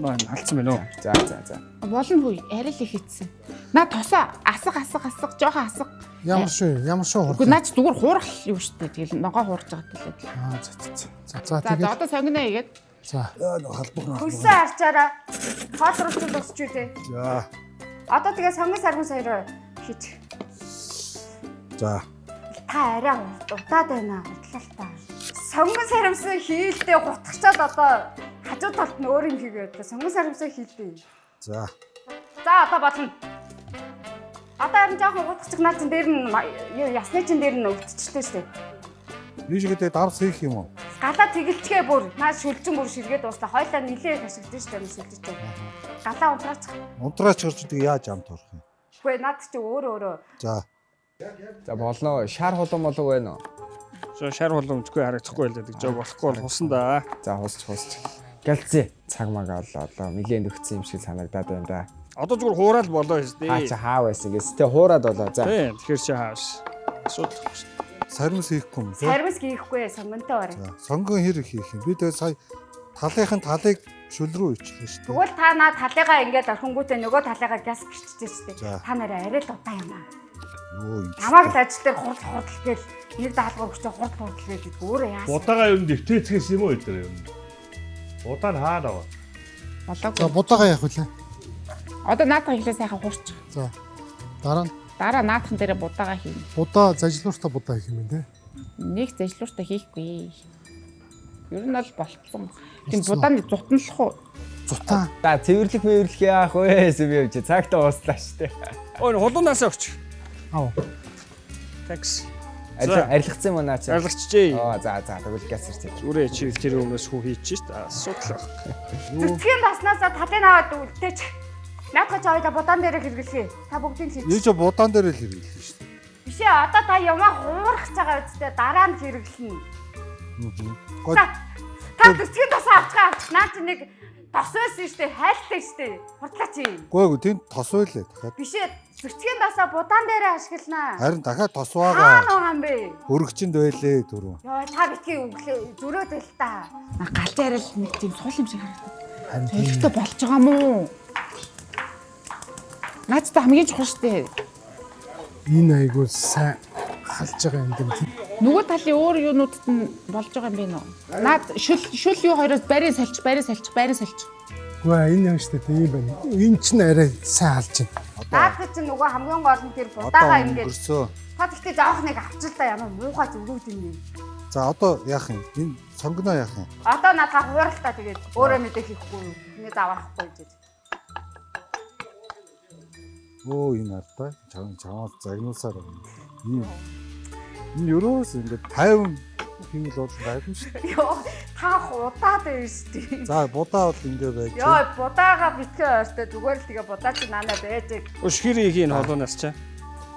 Маа халцсан байна уу?
За.
Болно хүй. Арай л их хийцэн. Наа тосоо асах жоохон асах.
Ямар шүү
Үгүй наач зүгээр хуурах юу штэ. Тэгэл ногоо хуурж байгаа тэлээ.
За
За одоо сонгоно игээд.
За.
Халбах.
хөлсөө арчаараа хоолролцол босч үү.
За.
Одоо тэгээ сонгон саргун саяраа хийчих.
За.
Та арай удаад байна. Худлаа та. Сонгон сарамсан хийлдээ гутгачаад одоо хажуу талд нь өөр юм хийгээд сонгон сарамсан хийлдээ.
За.
За одоо болно. Одоо харин жоохон гутгачих наа чин дээр нь ясны чин дээр нь өвдчихтэй шүү дээ.
Нийшгээ давс хийх юм уу?
Галаа тэгэлцгээ бүр наа шүлжин бүр ширгээд дуусла. Хойлоо нилээ ашиглаж штэ шүлжиж. Галаа унтраач.
Унтраач гэж яаж амт орох юм?
Үгүй наад чи өөрөө.
За.
За болно. Шар хулуун болов байна уу?
Шар хулуун өмчгүй харагдахгүй л дээ. Жоо болохгүй бол хусан да.
За хусч. Гэлцээ. Цаг маг олоо. Нилээн өгсөн юм шиг санагдаад байна да.
Одоо зүгээр хуураад болоо шүү дээ.
Хаа чи хаа байсан гэс тэ хуураад болоо. За.
Тийм. Тэгэхээр чи хааш. Асуудал шүү дээ.
Сармис хийхгүй юм.
Сармис хийхгүй сонгонтой барай.
За. Сонгон хэрэг хийх юм. Би тэгээ сая талынхын талыг шүл рүү ичлээ шүү дээ.
Тэгвэл та наа талыгаа ингээд орхингүүтээ нөгөө талыгаа гяс гэрчтэй шүү дээ. Та нараа арай дутаа юм аа.
Юу юм.
Намайг л ажил дээр хурдл гээл нэг даалгавар өгчөө хурдл гэдэг өөрөө яасан.
Будаага юм дэвтээцгээс юм уу өдөр юм. Будаа нь хаана вэ?
За
Болоогүй.
будаага яах вүлээ?
Одоо наадах ихлээ сайхан хуурч.
За. Дараа нь
Дараа наадхан дээр будаага хийнэ.
будаа зажлууртаа будаа хийх юм те.
Нэг зэжлүүртээ хийхгүй. Ер нь бол болцсон. Тийм будааны зутналах уу?
Зутаа.
За цэвэрлэх яах вэ? Сэвэ чи цагтаа ууслаа штэ.
Ой хулуунаасаа өгч.
Аа.
Такс.
Арилгацсан юм наа чи.
Арилгачжээ.
За тэгвэл гясэрч.
Үрээ чи тэр өмнөөс хүү хийчих шүү дээ. Асуудал байна.
Зүтгэн таснасаа талын аваад үлдээч. Наадах чи хоёлаа будаан дээр хэрэглэхээ. Та бүгдийг хийж.
Юу ч будаан дээр л хэрэглэх шүү дээ.
Биш ээ одоо та ямаа хуурах гэж байгаа үстэй дараа нь хэрэглэнэ. За та зүтгэн тасаа авчих. Наа чи нэг тос байсан шүү дээ. Хайлттай шүү дээ. Хурдлаач юм.
Гүйгүй тэнд тос байлаа дахиад.
Биш ээ зүтгэн тасаа будаан дээр ашигланаа.
Харин дахиад тос
Хаана
байгаа.
байгаа юм бэ?
Өргөчөнд байлээ түрүү.
Яа та битгий өглөө зөрөөд байл та.
Галж арил нэг тийм сул юм шиг харагдав. Солихтой болж байгаа мó. Наадтай хамгийн чухал штэ.
Энэ айгуу сайн халж байгаа юм даа.
Нөгөө талын өөр юунуудад нь болж байгаа юм бэ нөө. Наад шүл юу хоёроос барийн салч.
Үгүй энэ юм шүү дээ ийм байна. Энэ ч н арай сайн халж байна.
Наад чи нөгөө хамгийн гол нь тэр будаага ингээд.
Өнгөрсөө.
Та тэгтээ жоох нэг авчил та ямар муухай зүрүүд юм.
За одоо яах юм? Энэ сонгоно яах юм?
Одоо надаа хуурал та тэгээд өөрөө мэдээ хийхгүй. Нэг заварахгүй гэж.
Оо энэ ардаа чамаас загнуусаар байна. Энэ ерөөс ингээд 50 хэмэл бол гайгүй шүү дээ.
Йоо та удаад байна шүү дээ.
За будаа бол ингээд байж.
Йоо будаага битгий ойртой зүгээр л тэгээ будаа чи наана байж.
Өшгөрийг хийн холуунаас чаа.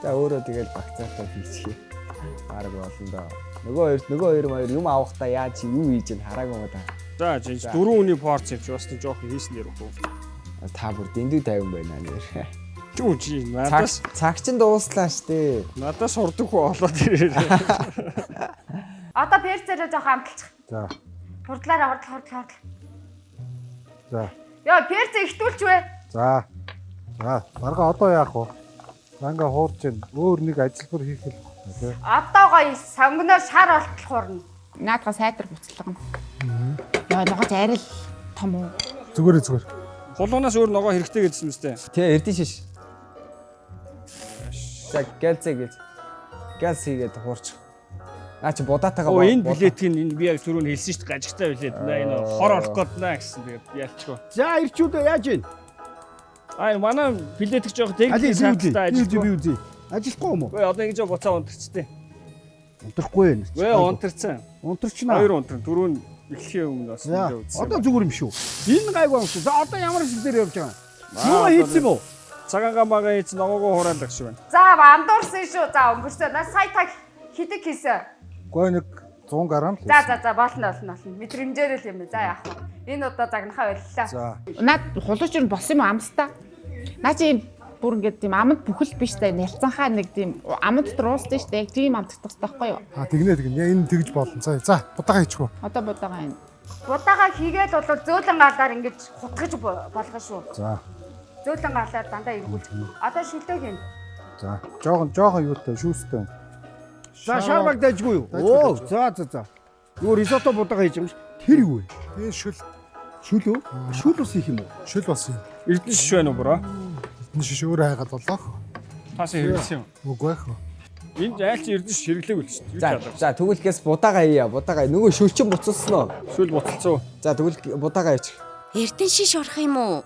За өөрөө тэгэл багцаатай хийчихье. Арга болно доо. Нөгөө хоёр юм авахдаа яаж юу хийж ин хараагүй юм да.
За чи 4 хүний порц юм чи бас нэг жоох хийсэн ярих уу.
Та бүр дэндүү 50 байна нэр.
Юу чи надаас
Цаг чин дууслаа штэ.
надаас сурдаг хөө олоод ирээ.
Одоо перцээрээ жоох амталчих.
За.
Хурдлаараа хурдл.
За.
Йоо перц ихтүүлч вэ?
За. Марга одоо яах вэ? Санга хуурч ин өөр нэг ажилбар хийх л тий.
Одоо гоё сонгоноор шар олтол хуурна.
Наадга сайтар буцалгана. Яа ногоож арил том уу?
Зүгээр.
Хулуунаас өөр ногоо хэрэгтэй гэдсэн мэт.
Тэ эрдэн шиш. За гэлцээ гэж. Гэлс хийгээд хуурч. Наа чи будаатайгаа
Оо энэ билетийн энэ би яг түрүүн хэлсэн шүү дээ гажигтай билет. Энэ хор орох гээд наа гэсэн тэгээд ялчгүй.
За ирчүүд яаж вэ?
Аа манай билет их жоох
Али
техниктэй
би
ажиллахгүй.
үзье. Ажилахгүй юм уу?
Гүй одоо ингэж буцаа унтарчтэй.
Унтрахгүй байна.
Гүй унтарсан.
Унтарчнаа.
Хоёр унтар дөрөв эхлэхийн өмнө бас
За,
ингэ үзсэн.
одоо зүгээр юм шүү. Энэ гайгүй юм шүү. За одоо ямар шил дээр явж байгаа юм? Юу хийсэн юм уу?
Цагаан магаа ийц ногоогоо хураалдаг шүү байна.
За андуурсан шүү. За өнгөрсөн. На сая та хидэг хийсэн.
Гой нэг 100 грамм л.
За болно. Мэдрэмжээр л юм. За яах вэ? Энэ удаа загнахаа боллоо.
За.
Наад хулууч юу болсон юм амстаа. Наа чи бүр ингээд тийм амд бүхэл биш та нялцанхаа нэг тийм амд дууссан шүү дээ. Яг тийм амдах таахгүй юу?
Тэгнэ. Энэ тэгж болно. За будаага хийчихв.
Одоо будаага энэ.
Будаага хийгээл бол зөөлөн галаар ингэж хутгаж болгоо шүү.
За.
Зөөлөн галаар дандаа эргүүлж. Одоо шүлдэг юм.
За. Жохон юутай шүүстэй.
За шармаг дайжгүй юу? Оо за. Юу рисото будаага хийж юм ш. Тэр юу вэ?
Энэ шүл
Шүл үү? Шүл ус их юм уу?
шүл бас юм.
Эрдэнэ шиш байна уу броо?
Энэ шиш өөр хайгаад болоо.
Таасан хэрэгсэн юм.
Үгүй ээ.
Энд айлч эрдэнэ шиш хэрэглээг үл шүү дээ.
За тэгвэл будаага хийя. Будаага нөгөө шүлчин буцалсан уу?
Шүл буцалцсан.
За тэгвэл будаага хийчих.
Эрдэн шиш орох юм уу?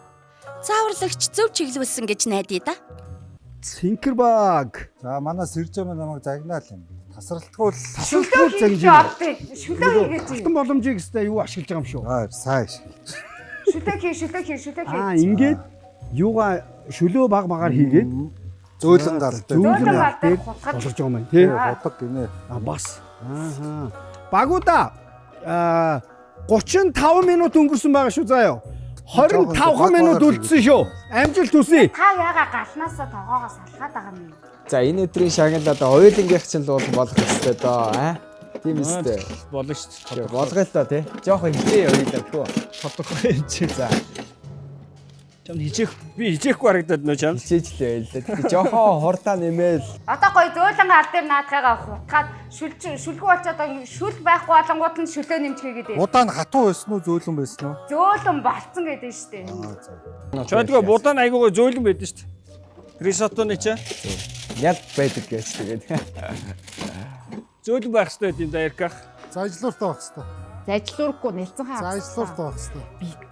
Зааварлагч зөв чиглүүлсэн гэж найдаа да.
Цинкер баг.
За манай Сэржээ намайг загнаал юм. Тасралтгүй л
Шүлөө хийж явдیں۔ Шүлөө хийгээд.
Алтан боломжийг өстэй юу ашиглаж байгаа юм шүү.
сайн
Шүлөө хий.
Ингээд юугаа шүлөө баг багаар хийгээд
зөөлөн гардаг.
зөөлөн гардаг болгож байгаа юм байна тий.
Бодог гинэ.
Бас. Багуудаа 35 минут өнгөрсөн байгаа шүү заяа. 25 минут үлдсэн шүү. Амжилт хүсье.
Та яага галнаасаа тоогоогоо салгаад байгаа юм.
За энэ өдрийн шагналд одоо хоёулынгийнх чинь л болох ёстой доо тийм үстэй.
Болно шүү дээ.
Болгоо л доо тий. Жохон хичээ хоёулаа хөө.
Тодорхой хичээ.
За
Чам би хичээхгүй харагдаад нөө чам.
хичээж л байлаа. Тэгээ жохон хурдаа нэмээл.
Одоо гоё зөөлөн гал дээр наадхайгаа хутгаад шүлгүү очоод шүл байхгүй болонгууд нь шүлөө нэмчихээ гэдэг.
Удаа нь хатуу байсан уу зөөлөн байсан уу?
Зөөлөн болцсон гэдэг нь штэ.
Чойдгоо будаан айгуугаа зөөлөн байдсан шүү дээ. Рисотоны ч
Яд байдаг гэж тэгээд.
зөөлөн байх хэрэгтэй юм да ярках.
Зайжлууртай байх хэвээр.
Зажлуургүй нэлцэн хаа.
Зайжлууртай байх хэвээр.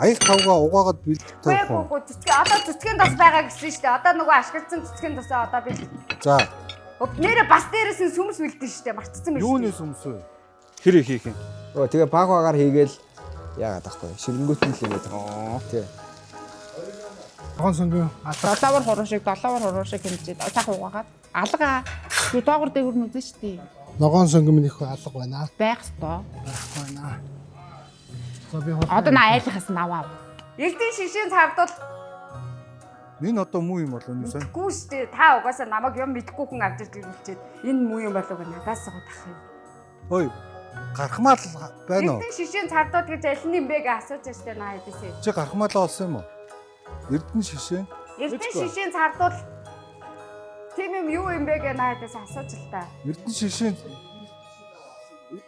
Аяг тавгаа угаагаад бэлдэх
Үгүй
таах.
үгүй одоо цэцгийн тас байгаа гэсэн штэ. Одоо нөгөө ашигласан цэцгийн тасаа одоо би.
За.
Нэрэ бас дээрээс нь сүмс бэлдэн штэ. Марцсан биш.
Юуны сүмс вэ?
Хэрэг хийх юм.
Тэгээ баг багаар хийгээл яагаад тахгүй ширэнгүүт нь л юм байна. Тий.
Хон сөнгөө.
Долоовор хуруушиг хэмжээд цаах угаагаад алга юу доогор дээгүр нь үзэн штий.
Ногоон сөнгөм их алга байна.
Байх ёстой.
Байна. За би
Одоо на айлхаас нь аваа.
Эрдэнэ шишийн цавдвал
Энэ одоо муу юм болов уу сайн?
гүү штэ. Та угаасаа намайг юм мэдгүй хүн авч ирж хэлчихэд энэ муу юм болов уу надаас гутах юм.
Ой. Гарахмаа л байна уу?
Эрдэнэ шишийн цавдвал гэж аль нь юм бэ гэж асууж штэ наа хэдээсээ.
Чи гарахмаалаа олсон юм уу? Эрдэнэ шишээ.
Эрдэнэ шишийн цавдвал тийм юм юу юм бэ гэж наа хэдээс асууж л та.
Эрдэнэ шишээ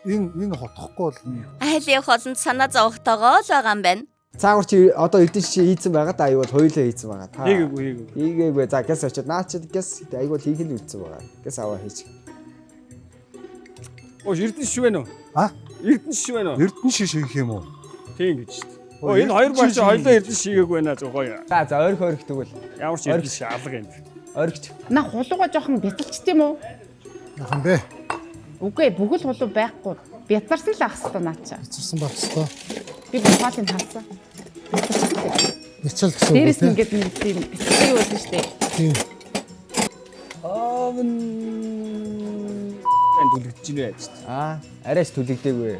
энэ хотохгүй бол
Айлын холонд санаа зовхтойгоо л байгаа юм байна.
Цаагаар чи одоо эрдэнэ шишээ хийцэн байгаа да аюул хоёулаа хийцэн байгаа. Та
Хийгээгүй.
хийгээгүй. За гэс очоод наа чи гэс аюул хийх нь үлдсэн байгаа. Гэс аваа хийж.
Оо эрдэнэ шиш байна уу? Эрдэнэ шиш байна уу?
эрдэнэ шишээ хийх юм уу?
Тийм гэж шүү дээ. Оо энэ хоёр бач хоёлоо эрдэнэ шигээгүй байна зөө гоё.
За ойрх тэгвэл
Ямар ч эрдэнэ шиш алга юм.
ойрхч.
На хулууга жоохон бяталчт юм уу?
яхан бэ?
Үгүй бүгэл хулуу байхгүй. Бятарсан л ах хэвээр наачаа.
Цэрсэн байх хэвээр.
Би бухалын хаалсан.
Бичэл гэсэн үг
Дээрээс нь
тийм.
ингээд нэг тийм битгий байсан шүү дээ.
Тийм.
Энд дүлгэж байна гэж.
Арайч түлэгдээгүй.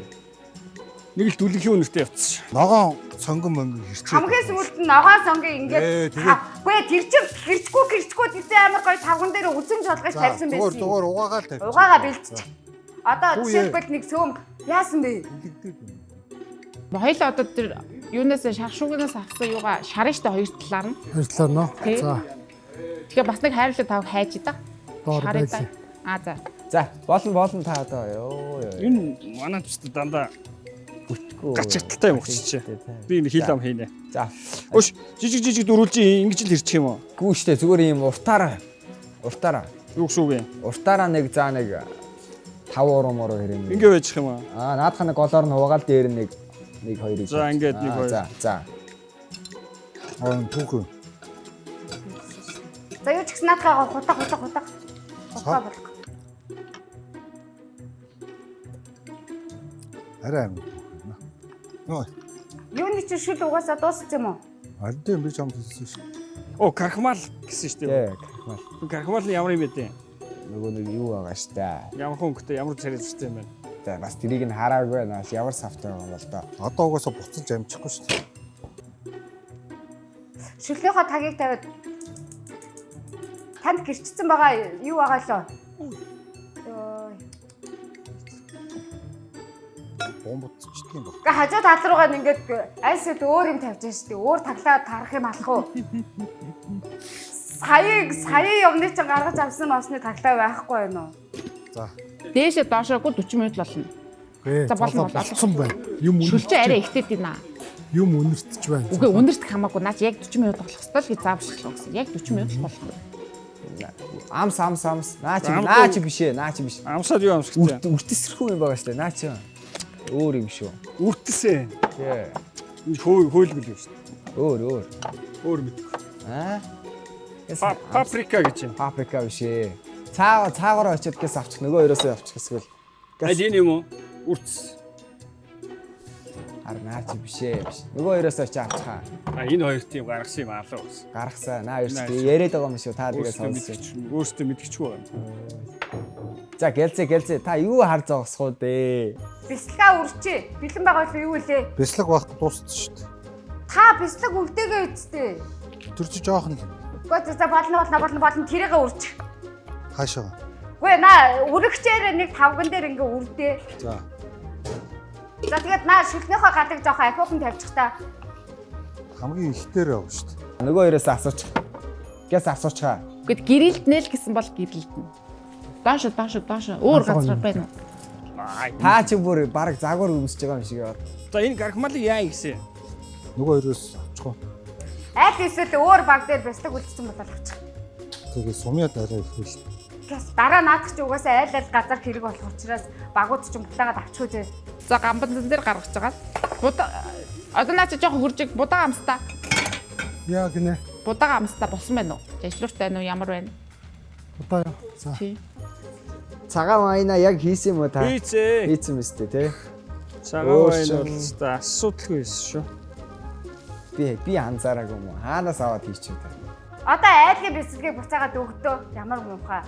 Нэг л дүлгийн үнэртэй явцсан.
Ногоон сонгон мөнгө хэрчээ.
Хамгийн сүүлд нь ногоон сонгийн ингээд үгүй тэр чин гэрчгүй тийтэй амар гоё тавган дээр үзэмж болгож тавьсан байсан.
Дугаар угаагаа л тавьсан.
Угаагаа бэлдчих. Одоо жишээлбэл нэг цөмг яасан бэ?
Хоёул одоо тэр юунаас шаршуугнаас авсан юугаа шарна штэ хоёр талаар нь.
Хоёр талаар нөө.
Тий.
За.
Тэгэхээр бас нэг хайрлуу тав хайж идэх.
Доор байлаа.
За.
За болно та одоо ёо.
Энэ манай төстө дандаа
Бүтггүй.
гач хаталтай юм өгч чи. Би энэ хил ам хийнэ.
За.
Өш жижиг дөрүүлж ингэж л ирчих юм уу?
Гүү штэ зүгээр юм уртаараа.
Юу гшүүгээ.
Уртаараа нэг за нэг 5 уруу хэрэг.
Ингээ байж юм аа.
Наадах нэг голоор нь угаал дээр нэг 2
За ингээд нэг хоёр.
За.
Түүхэн.
За юу ч гэсэн наадхаа хутаг. Хутаа болох.
Арай амин. Нөө.
Юуны чи шүл угаасаа дууссан юм уу?
Ардын би чам хэлсэн шүү.
Оо кархмал гэсэн шүү дээ.
Тий.
Кархмал нь ямар юм бэ дээ?
Нөгөө нэг юу байгаа штэ.
Ямар хөнгөтэй ямар царайцтай юм бэ?
За бас тэрийг нь хараагүй наас ямар савтай байгаа юм бол доо.
Одоо угаасаа буцалж амжихгүй шүү дээ.
Шүлгийнхаа тагийг тавиад танд гэрчсэн байгаа юу байгаа лөө? Йой.
Бомбцчихдээ юм байна.
Гэ хажуу тал руугаа ингээд айсэд өөр юм тавьж штэ. Өөр таглаа тарах юм алах уу? Сая юмны чинь гаргаж авсан осны таглаа байхгүй байна уу?
За.
Дээшээ доошоогүй 40 минут болно. За болно.
Болсон байна. Юм
Шүлжээ арай ихтэй дийнэ.
Юм үнэртэж байна.
Үгүй үнэрт хамаагүй наач яг 40 минут болох ёстой л гэж зааварчлаа гэсэн. Яг 40 минут болох.
Амс. Наач биш ээ.
Амсаад юу амс гэдэг.
Үртэсрэхгүй юм байгаа штэ. Наач өөр юм шүү.
Үртсээ.
Тий.
Энэ хөөлгөл юм шүү дээ.
Өөр.
Өөр мэд.
Аа?
Паприка гэж юм.
Паприка биш ээ. Цаагаар очиод гэс авчих нөгөө хоёроосоо явчих эсвэл.
Аль энэ юм уу? Үрц.
Наа чи биш. Нөгөө хоёроосоо очиж авчихаа.
Энэ хоёр тийм гаргасан юм аа лу.
Гаргасаа. Наа хоёр чи яриад байгаа юм шүү. Та тэгээ сонсож.
Өөртөө мэдчихгүй байна.
За гэлзээ. Та юу хар зогсох уу дээ?
Бяцлага үрчээ. Бэлэн байгаа л юу вэ?
Бяцлаг байхгүй дууссан шүү дээ.
Та бяцлаг үлдээгээ үсттэй.
Тэр чи жоох нь.
Гэхдээ за болно тэрийгээ үрч.
Хаашаа.
Үгүй наа үргчээр нэг тавган дээр ингээ үрдээ.
За.
За тэгээд наа шүлнийхөө гадаг жоох ахиухан тавьчих та.
Хамгийн ихтер явна шүү дээ.
Нөгөө хоёроос асуучих. Гэс асуучгаа.
Гэт гэрэлтнэ л гэсэн бол гэрэлтнэ. Доош. Өөр газар байна уу?
Та чи бүр баг загвар өмсөж байгаа юм шиг яа.
За энэ гаргамалыг яа гэсэн.
Нөгөө хоёроос авчих уу.
Аль эсвэл өөр баг дээр бяцлаг үлдсэн бол авчих.
Тэгээ сумьяд арай ихвэл.
Гэс дараа наадах чи угаасаа аль газар хэрэг болох учраас багууд ч юм бутаагаад авчих үү.
За гамбанзан дээр гаргаж байгаа. Одоо наа чи жоохон хуржиг будаага амстаа.
Яа гинэ.
Будаага амстаа болсон байна уу? Жижлүүртэй байна уу? Ямар байна?
Одоо яа. За.
Цагаан вайна яг хийсэн юм уу та?
Хийцээ.
Хийсэн мэт те.
Цагаан вайн бол та асуудалгүй байсан шүү.
Би анзаараагүй юм уу? Хаанаас аваад хийчих вэ та?
Одоо айлгийн бяцлагыг буцаагаад өгдөө. Ямар муухай.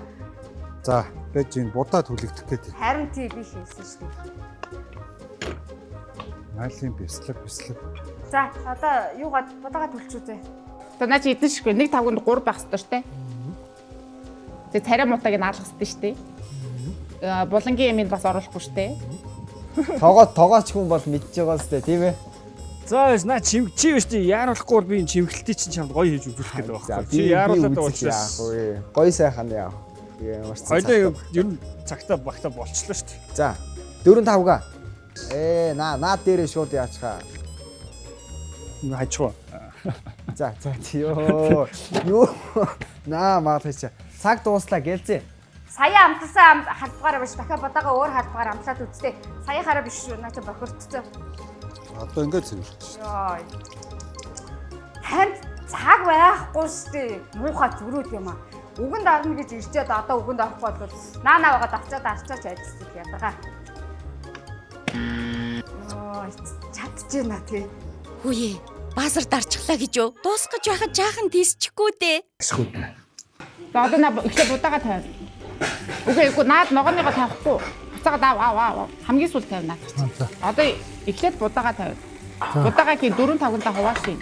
За, байж энэ будаа түлэгдэх гэдэг.
Харин тий би хийсэн шүү дээ.
Айлын бяцлаг.
За одоо юугаад будаага төлчүүзээ.
Одоо наа чи эдэн шиггүй 1 тавганд 3 байх ёстой штэ. Тэгээ царай мутаг нь алгах ёстой штэ. Булангийн юмд бас оруулахгүй штэ.
Тогооч хүн бол мэдж байгаа сте тийм ээ.
За наа чимгчий биш тий яаруулахгүй би энэ чимгэлтий чинь чамд гоё хийж үзүүлэх гэдэг байна. Чи яаруулаад байгаа учраас
гоё сайхан яах.
Хоёлоо ер нь цагтаа багтаа болчлоо шүү дээ.
За 4-5га. Наад дээрээ шууд яачхаа.
Хажуу.
За ёо. Юу наа маадчих. Цаг дууслаа гэлзээ.
Сая амтсан халбагаараа биш дахиад бодаага өөр халбагаар амтлаад үзтээ. Саяхаараа биш шүү. Наа чи бохирдцоо.
Одоо ингээд цэвэрлэж.
Йоо. Танд цаг байхгүй штэ. Муухай зүрүүд юм аа. Үгэнд орно гэж ирчээд одоо үгэнд орохгүй бол наана байгаад авчаад арчаач айдсдаг ядагаа. Йоо, чадчихна тий.
Хүүе, баазар дарчихлаа гэж юу? Дуусгаж байхад жаахан тийсчихгүй дээ.
Эсхүүднэ.
За одоо наа ихлэ будаага тавь. Үгүй наад ногооныгоо тавихгүй. Буцаагаад аа. Хамгийн сүүл тавь наад. Одоо эхлээд будаага тавь. Будаагааг 4-5 гантаа хуваашин.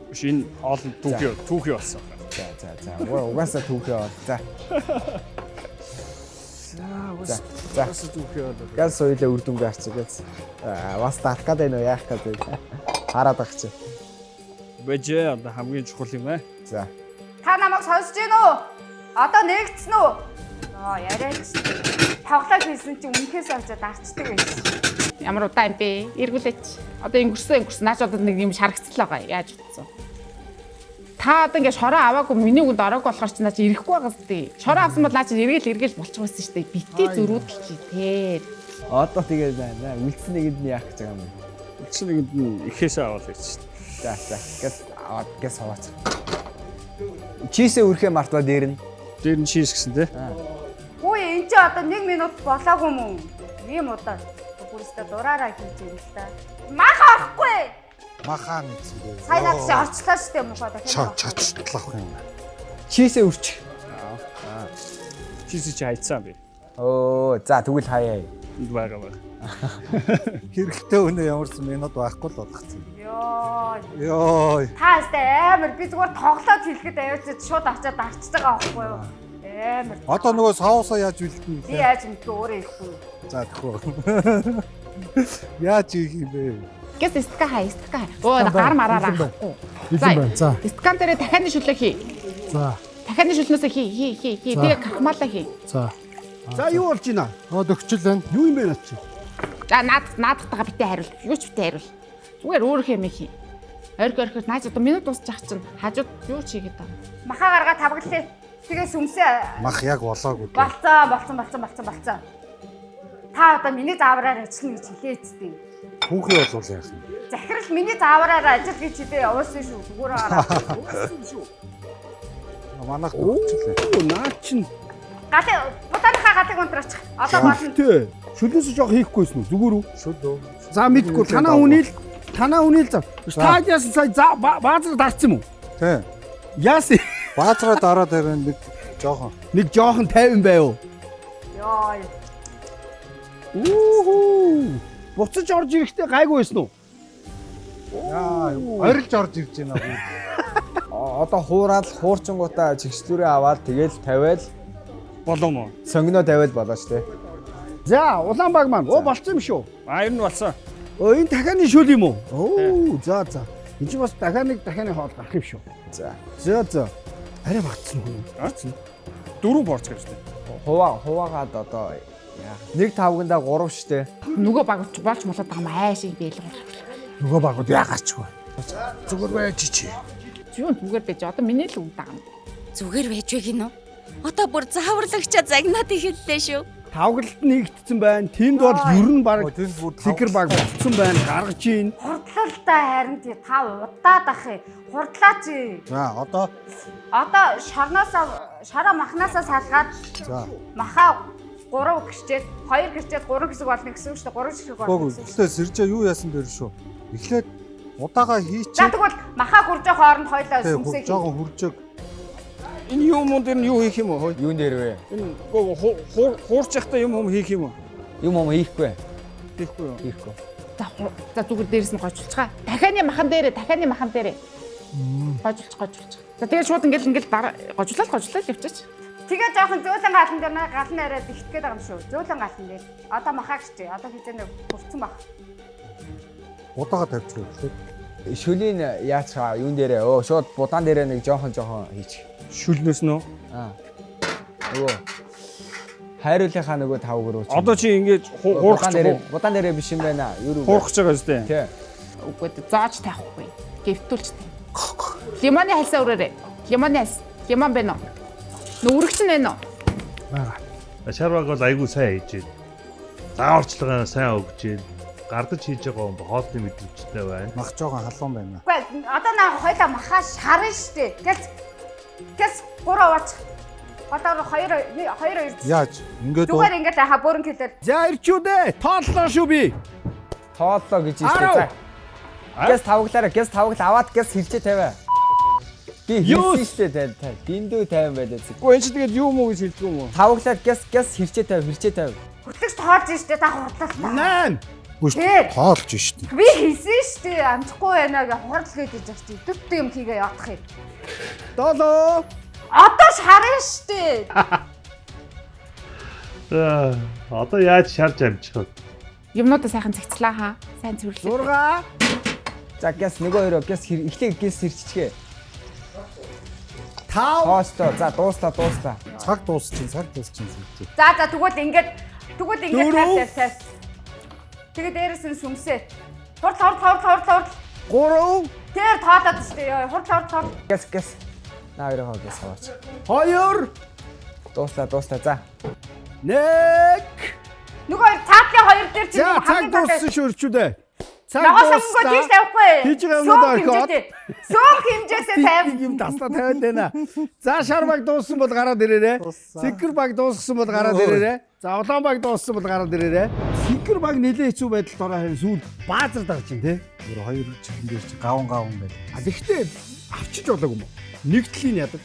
Биш энэ олон түүхий болсон.
За. Угаасаа түүхий бол. За.
Угаасаа түүхий бол.
Газ соёлоо үр дүнгээ арчигээс. Бас дарах гэдэг нь яах гэдэг. Хараад байгаа чи.
Бэжээ одоо хамгийн чухал юм аа.
За.
Та намайг сонсож гин үү? Одоо нэгдсэн үү? Яриач. Тоглоо хийсэн чинь үнхээс авчаад арчдаг байсан.
Ямар удаа юм бэ? Эргүүлээч. Одоо өнгөрсөн. Наач одоо нэг юм шаргацлаа байгаа. Яаж утсан? Та одоо ингээд шороо аваагүй миний үгэнд ороогүй болохоор чи наач ирэхгүй байгаа сте. Шороо авсан бол наач эргэл болчих байсан шүү дээ. Битгий зөрүүдэл чи тээ.
Одоо тэгээд байна. Үлдсэн нэгэнд нь яах гэж байгаа юм бэ?
Үлдсэн нэгэнд нь ихээс аваад гэж шүү дээ.
За. Гэл аваад гэс аваач. Чийсээ үрхээ мартваа дээр нь.
Дээр нь чийс гэсэн тий.
Хүү энэ чи одоо 1 минут болоогүй мөн. Ийм удаа бүрстэ дураараа хийж юм л та. Мах орохгүй.
Махаа мэдсэн.
Сайн наад чи орчлоо штэ мохоо дахиад.
Чачлах юм.
Чийсээ үрч.
Чийс чи хайцсан би.
За тэгвэл хаяа.
Энд байгаа.
Хэрэгтэй өнөө ямарсан минут байхгүй л болгоцсон.
Йоо. Та хэвээр амар би зүгээр тоглоод хэлэхэд аяуцад шууд авчаад дарчж байгаа байхгүй юу? Амар.
Одоо нөгөө савсаа яаж бэлдэн вэ?
Би яаж мэдээ өөрөө ихгүй.
За тэхүү. Яаж ийх юм бэ?
Гэс стка. Гар мараараа.
За.
Стакан дээр дахианы шүлэг хий.
За.
Дахианы шүлнөөсөө хий. Тэгээ крахмалаа хий.
За.
За юу болж байна?
Дөгчл байна. Юу юм бэ наа чи?
За наадтайгаа битээ хариул. Юу ч битээ хариул. Зүгээр өөрөө юм хий. Орхи наач одоо минут дуусчих чинь хажууд юу ч хийгээд байгаа.
Махаа гаргаа тавглаа. Тэгээ сүмсээ.
Мах яг болоогүй.
Болцсон. Та одоо миний заавраар ажиллана гэж хэлээцтэй.
Хүүхий болвол яах юм?
Захирал миний заавраар ажил гэж хэлээ явуулсан шүү. Зүгээр гараа.
Манайх дөрвчлээ.
Наа чин.
Галын будааныхаа галыг унтраач. Одоо болно.
Тэ. Шүлээс жоох хийхгүйсэн үү? Зүгээр үү?
Шүлөө.
За мэдгүй танаа үнийл зав. Стадиас сая баазар дарсан юм уу?
Тий.
Яасан?
Баазраа дараад харин нэг жоохон
50 байв.
Яа.
Үхүү. Буцаж орж ирэхдээ гайгүй байсан уу?
яа орилж орж ирж байна уу.
Одоо хуураад хуурчингуудаа чигчлүүрээ аваад тэгэл тавиал
Болов уу?
сонгино тавиал болооч те.
За Улаанбааг маань болцсон юм шүү.
Ер нь болсон.
Энэ дахианы шүл юм уу? За. Энд чинь бас дахианы хоол гарах юм шүү. За. Арай багтсан хүн.
Арцсан. 4 порц гэж байна.
Хуваагаад одоо нэг тавгандаа 3 штэ.
Нөгөө баг болж молоод байгаа юм аашиг биэл.
Нөгөө багууд яагаарчгүй. Зүгээр байж чи.
Юу зүгээр байж одоо миний л үг даа.
Зүгээр байж вэ гинөө. Одоо бүр зааварлагчаа загнаад эхэллээ шүү.
Тавгалт нэгдсэн байна. Тэнд бол ер нь баг цэгэр баг болцсон байна. Гаргаж ийн.
Хурдлалтай харин тий та удаад ахыг. Хурдлаач.
За одоо
шараа махнаасаа салгаад махаа 3 гэрчээд 2 гэрчээд 3 хэсэг болно гэсэн үг шүү дээ. 3 хэсэг болно.
Гэхдээ сэржээ юу яасан дээр шүү. Эхлээд удаага хийчихээ.
За тэгвэл махаа гуржих хооронд хоёлаа сүмсээ хий.
Жоохон хуржиг.
Энэ юм уу дээр нь юу хийх юм уу?
Юун дээр вэ?
Энэ хуурчихтай юм хийх юм уу?
Юм хийхгүй.
Хийхгүй юу?
Хийхгүй.
За зүгээр дээрэс нь гойчулцгаа. Дахианы махан дээрээ. Гойчулчих. За тэгээд шууд ингээл гойчулаад явчих.
Тэгээ жоохон зөөлөн галан дээр галан арай ихтгэхэд байгаа юм шүү. Зөөлөн галан дээр. Одоо махаа гэжтэй. Одоо хизээ хурцсан баг.
Удаага тавьчих үү.
Шүлийн яачаа юун дээрээ шууд будаан дээрээ нэг жоохон хийчих.
Шүлнөөс нөө.
Нөгөө хайруулынхаа нөгөө тав гөрөөч.
Одоо чи ингэж хуурах
будаан дээрээ биш юм байна.
Хуурах гэж байгаа зү.
Тий.
Үгүй зааж таахгүй. Гэвтүүлч тань. Лимоны хальсаа өрөөрэй. Лимон байна уу? Нүрэгч нь байна уу?
Шарваг бол айгүй сайн хийж байна. Зааварчлагаа сайн өгч байна. Гардаж хийж байгаа юм хоолны мэдрэмжтэй байна.
Мах жоохон халуун байна.
Үгүй одоо наа хоёлаа махаа шарна штэ. Гэс 3 ууч. Одоо 2
Яаж? Ингээд
зүгээр ингээд хабөрн хэлээд.
За ирчүүдээ тооллоо шүү би.
Тооллоо гэж хэлсэн. Гэс тавглаараа аваад хэрчээ тавиа. Би хэлсэн штэ тай. Дэндүү 50 байлаа.
Үгүй энэ ч тэгээд юу муу гэж хэлдэг юм уу?
Тавглаар хэрчээ тавь.
Хөтлөгч тоолж штэ та хурдлаа.
8.
Гүш тоолж штэ.
Би хийсэн штэ. Амжихгүй байна гэж хурдл гэдэг чинь штэ. Дутуу юм хийгээ явах юм.
7.
Одоо шарна штэ.
Одоо яаж шарж амжих вэ?
Юмнуудаа сайхан цэгцлээ хаа. Сайн цэвэрлээ.
6. За гэс нөгөө өрөө эхлээд хэрччихээ.
5.
Тоостой. За дуустаа.
Цаг дуусчин.
За тэгвэл ингээд тайс. Тэгээ дээрээс нь сүмсээ. Хурд.
3.
Тэр тоолоод штэ. Хурд.
Гэс. Наа өрөө гэс хаваач.
2.
Дуустаа. За.
1.
Нөгөө цаатлын 2 дээр чи
Цаг дууссан шүү ирчүүдээ.
Нагасангөө тийш тавихгүй.
Хийж байгаа юмудаа орхиод.
Сөөг хэмжээсээ тавь.
Юм таслаа тавиад байна. За шарбаг дууссан бол гараад ирээрэй. Сикэр баг дууссан бол гараад ирээрэй. За Улаанбааг дууссан бол гараад ирээрэй. Сикэр баг нэлээ хэцүү байдалд ороо харин сүүл баазар дагж байна те.
Өөр 2 жилийн дээр чи гаван байна.
Гэхдээ авчиж болоогүй юм. Нэгдлийн ядаж.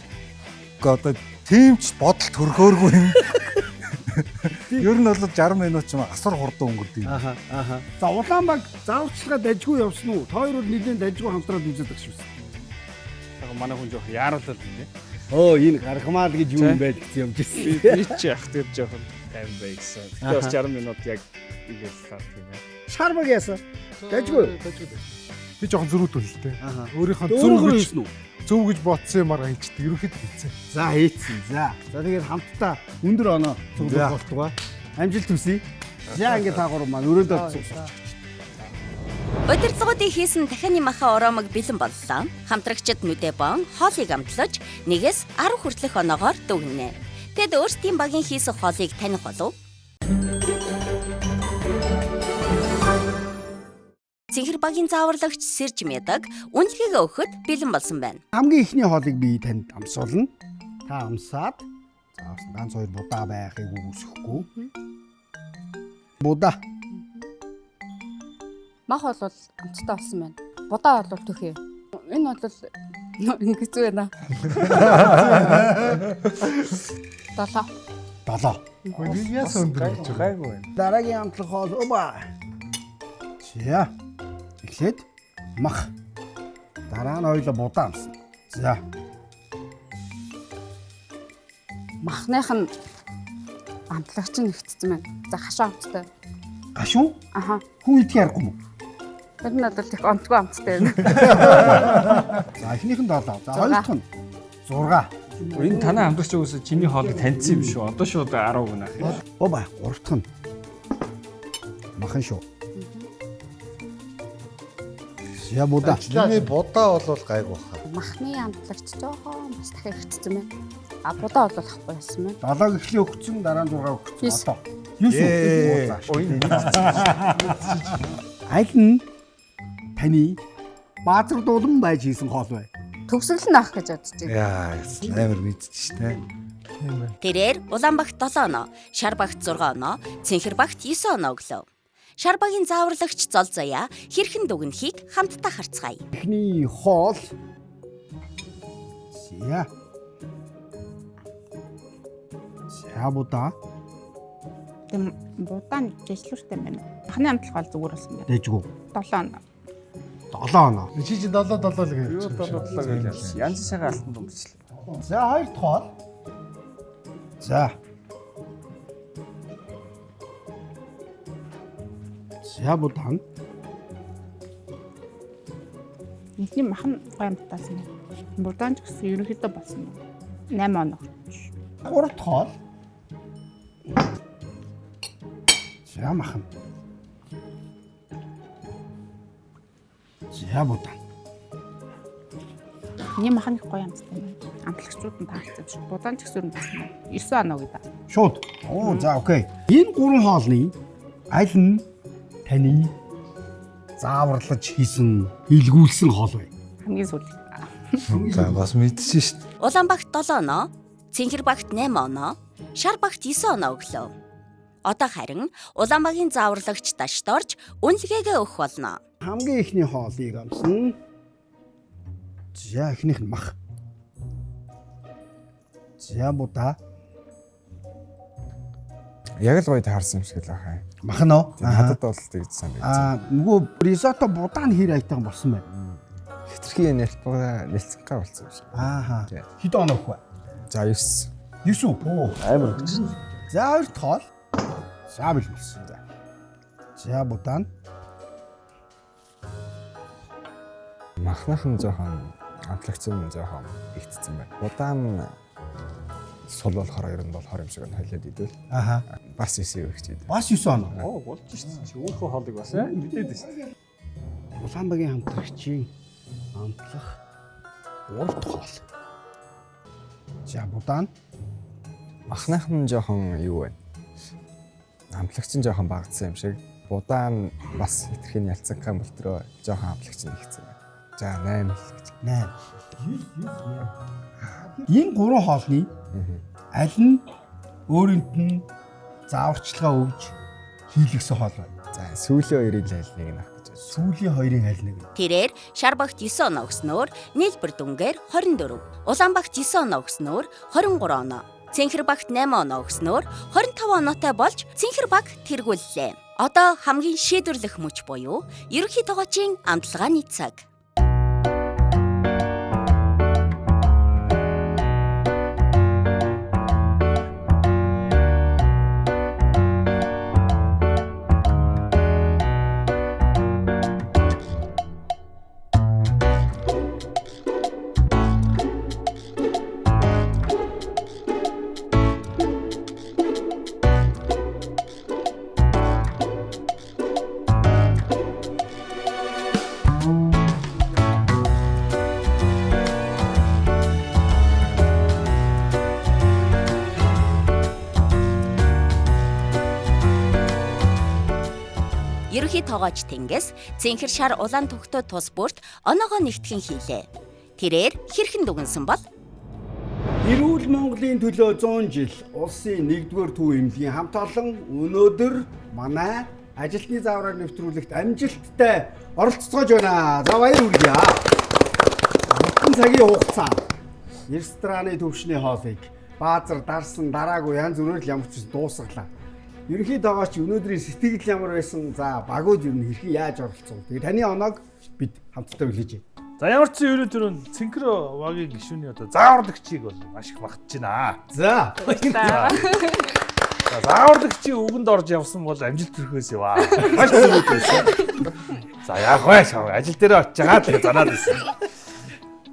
Одоо тимч бодол төрхөөргүй юм. Ер нь бол 60 минут ч юм асар хурдан өнгөрдөг юм.
За Улаанбааг зааварчилгаа дажгүй явсан уу? Та хоёр бол нэгэн дажгүй хамтраад үзээд байгаа шүү.
Манай хүн жоох яаруулаад байна.
Энэ гаргамаар гэж юу юм байл гэсэн юм жисэн.
Би ч яах тэр жоохон тайм бай гэсэн. Тэгэхээр 60 минут яг игээл хаад юм байна.
Шарбаг яасан. Дажгүй.
Би жоохон зөрүүд төлөлтэй. Өөрийнхөө зөв гэж бодсон юмар хийчихдээ ерөнхийдөө хийцээ.
За хийцэн. За тэгээд хамтдаа өндөр оноо цуглах болтугай. Амжилт хүсье. За ингээд та гурав маань өрөөндөө цуглаа.
Удирдлагуудыг хийсэн дахианы махаа ороомог бэлэн боллоо. Хамтрагчид нүдэ бон хоолыг амтлаж 1-ээс 10 хүртэлх оноогоор дүгнэнэ. Тэд өөрсдийн багийн хийсэн хоолыг таних болов. Цэнхэр багийн зааварлагч Сэрж Мядаг үнэлгээгээ өгөхөд бэлэн болсон байна.
Хамгийн ихний хоолыг би танд амсуулна. Та амсаад заавал ганц хоёр будаа байхыг үгүйсэхгүй. Будаа.
Мах бол амттай болсон байна. Будаа бол төхөө. Энэ бол ингэж байна. 7.
Яасан өндөр гэж байгаа.
Гайгүй байна.
Дараагийн амтлах хоол уба. За. Эхлээд мах. Дараа нь хоёул будаа амсна. За.
Махных нь амтлагч нь ихцсэн байна. За хашаа амттай.
Гашуу?
Аха.
Хүн идэх ярихгүй мүү?
Тэр нь бол их онцгой амттай байна.
За эхнийх нь 7. За хоёр дахь нь 6.
Энэ танаа хамтлагч уусаа чиний хоолыг таньсан юм шүү. Одоо шууд 10 гүн ах.
Оба, гурав дахь нь махан шүү. Я будаа.
Чиний будаа бол гайгүй баха.
Махны амтлагч жоохон бас дахиад ихцсэн байна. А будаа бол ахгүй байсан байна.
7 эхлээ өгсөн, дараа нь 6 өгсөн. Одоо 9. Аль нь таны баазар дулан байж хийсэн хоол вэ?
Төгсгөл нь авах гэж бодож байна.
Яа, амар мэдчихтэй.
Тэрээр Улаанбагт 7 оноо, Шарбагт 6 оноо, Цэнхэрбагт 9 оноо өглөө. Шарбагийн зааварлагч Зол Заяа хэрхэн дүгнэхийг хамтдаа харцгаая.
Эхний хоол. За. За будаа.
Тэм будаа нь дэжлүүртэй байна. Махны амтлах бол зүгээр болсон байна.
Дэжгүй.
7 оноо.
7 оноо.
Чи 7 л гэж.
Юу 7 гэж. Янз сайхан алтан дүмжлээ.
За хоёр дахь хоол. За. За будаа.
Эхний махан гомтаасан байна. Будаа ч гэсэн ерөнхийдөө болсон байна. 8 оноо.
Гурав дахь хоол. За махан. За будаа.
Миний махан их гоё амттай байна. Амтлагчууд нь таалцсан шүү. Будаа ч гэсэн болсон байна. 9 оноо гэдэг.
Шууд. Оо за окей. Энэ гурван хоолны аль нь таны зааварлаж хийсэн, илгүүлсэн хоол вэ?
Хамгийн сүүл.
За бас мэдчихэж шít.
Улаанбагт 7 оноо, Цэнхэрбагт 8 оноо, Шарбагт 9 оноо өглөө. Одоо харин Улаанбагийн зааварлагч Дашд орж үнэлгээгээ өгөх болно.
Хамгийн ихний хоолыг амсна. За эхнийх нь мах. За будаа.
Яг л гоё таарсан юм шиг л байна.
Мах нь оо.
Надад бол тэгсэн байх.
Нөгөө ризотто будаа нь хэр айтайхан болсон байна.
Хитрхи нэлцэнхай болсон юм шиг.
Ааха. Хэд оноо өгөх вэ?
За 9.
9 үү? Оо амар өгч. За хоёр дахь хоол. За бэлмэлсэн. За будаа.
Махнах нь жоохон амтлагцсан нь жоохон ихтсэн байна. Будаа нь сул болохоор ер нь бол 20 юм шиг хайлаад идэв.
Ааха.
Бас 9 өгч идэв.
Бас 9 оноо.
Оо болж шít. Чи өөрөө хоолыг бас мэдээд шít.
Улаанбагийн хамтлагчийн амтлах 3 дахь хоол. За будаа.
Махнах нь жоохон юу вэ? Амтлагч нь жоохон багадсан юм шиг. Будаа нь бас хитрхийн ялцанхай мөлтрөө жоохон амтлагч нь ихсэн байна. За 8 л гэж.
8. Энэ гурван хоолны аль нь өөрөнд нь зааварчилгаа өгж хийлгсэн хоол байна.
За сүүлийн хоёрын аль нэг нь авах гэж байна.
Сүүлийн хоёрын аль нэг.
Тэрээр Шарбагт 9 оноо өгснөөр нийлбэр дүнгээр 24, Улаанбагт 9 оноо өгснөөр 23 оноо, Цэнхэрбагт 8 оноо өгснөөр 25 оноотой болж Цэнхэрбаг тэргүүллээ. Одоо хамгийн шийдвэрлэх мөч буюу ерөнхий тогоочийн амтлагааны цаг. Ерөнхий тогооч Тэнгис Цэнхэр шар улаан төгтөө тус бүрт оноогоо нэгтгэн хийлээ. Тэрээр хэрхэн дүгнсэн бол
Эрүүл Монголын төлөө 100 жил улсын 1-р төв эмнэлгийн хамт олон өнөөдөр манай ажилтны заавраар нэвтрүүлэгт амжилттай оролцоож байна. За баяр хүргэе. Хэдэн цагийн хугацаанд рестораны төвшний хоолыг баазар дарсан дараагүй янз бүрээр ямар ч дуусгалаа. Ерөнхийдөө ч өнөөдрийн сэтгэл ямар байсан. За багууд ер нь хэрхэн яаж оролцсон. Тэгээ таны оноог бид хамтдаа үлээж.
За ямар ч юм өнөөдөр цэнхэр вагийн гишүүний одоо зааварлагчийг бол маш их магтаж байна.
За.
Зааварлагчийн үгэнд орж явсан бол амжилт төрөхөөс яваа. Маш зүгт байсан. За яах вэ? Ажил дээр очиж байгаа л занаад байсан.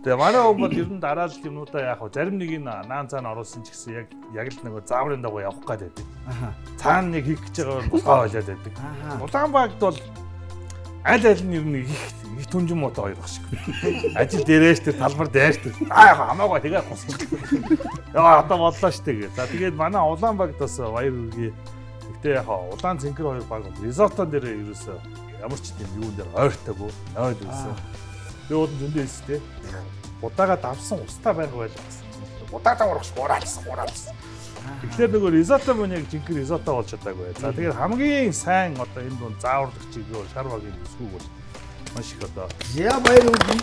Тэгээ манай хүмүүс бол ер нь дараалал юмнуудаа яах вэ? Зарим нэг нь наан цаана оруулсан ч гэсэн яг л нэг зааврын дагуу явах гээд байдаг. Цаана нэг хийх гэж байгаа болохоо ойлоод байдаг. Улаанбаагт бол аль нь ер нь их түнжин муутай хоёр баг шиг. Ажил дээрээш тэр талбар дээрш тэр. Хамаагүй тэгээ хусчих. Яа одоо боллоо шүү дээ. За тэгээд манай Улаанбаагт бас баяр үргээ. Гэтэ яг улаан цэнхэр хоёр баг резортон дээр ерөөсөө ямар ч тийм юун дээр ойртойгоо нойд байсан. Тэгээ уудан зөндөө эстэй. Удаага давсан устаа байх байлаа. Удаатаа урагш хураалсан. Тэгэхээр нөгөө резото мөн яг жинхэнэ резото болж чадаагүй. За тэгээд хамгийн сайн одоо энэ дунд зааварлагчийг юу шарвагийн төсвөг бол маш их одоо
яа баяр үргээ.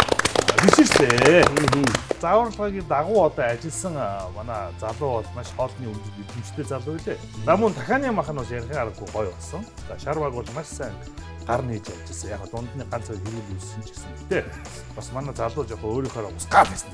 Бишээ. Зааварлагын дагуу одоо ажилласан манай залуу бол маш хоолны өндөр мэдрэмжтэй залуу лээ. Намун дахааны махан бас ярих аргагүй гоё болсон. За шарваг бол маш сайн гар нээж ажилласан. Яг дундны ганц хоёр хэрүүл үүссэн ч гэсэн. Гэтэ бас манай залуу жоохон өөрийнхөө ускаф байсан.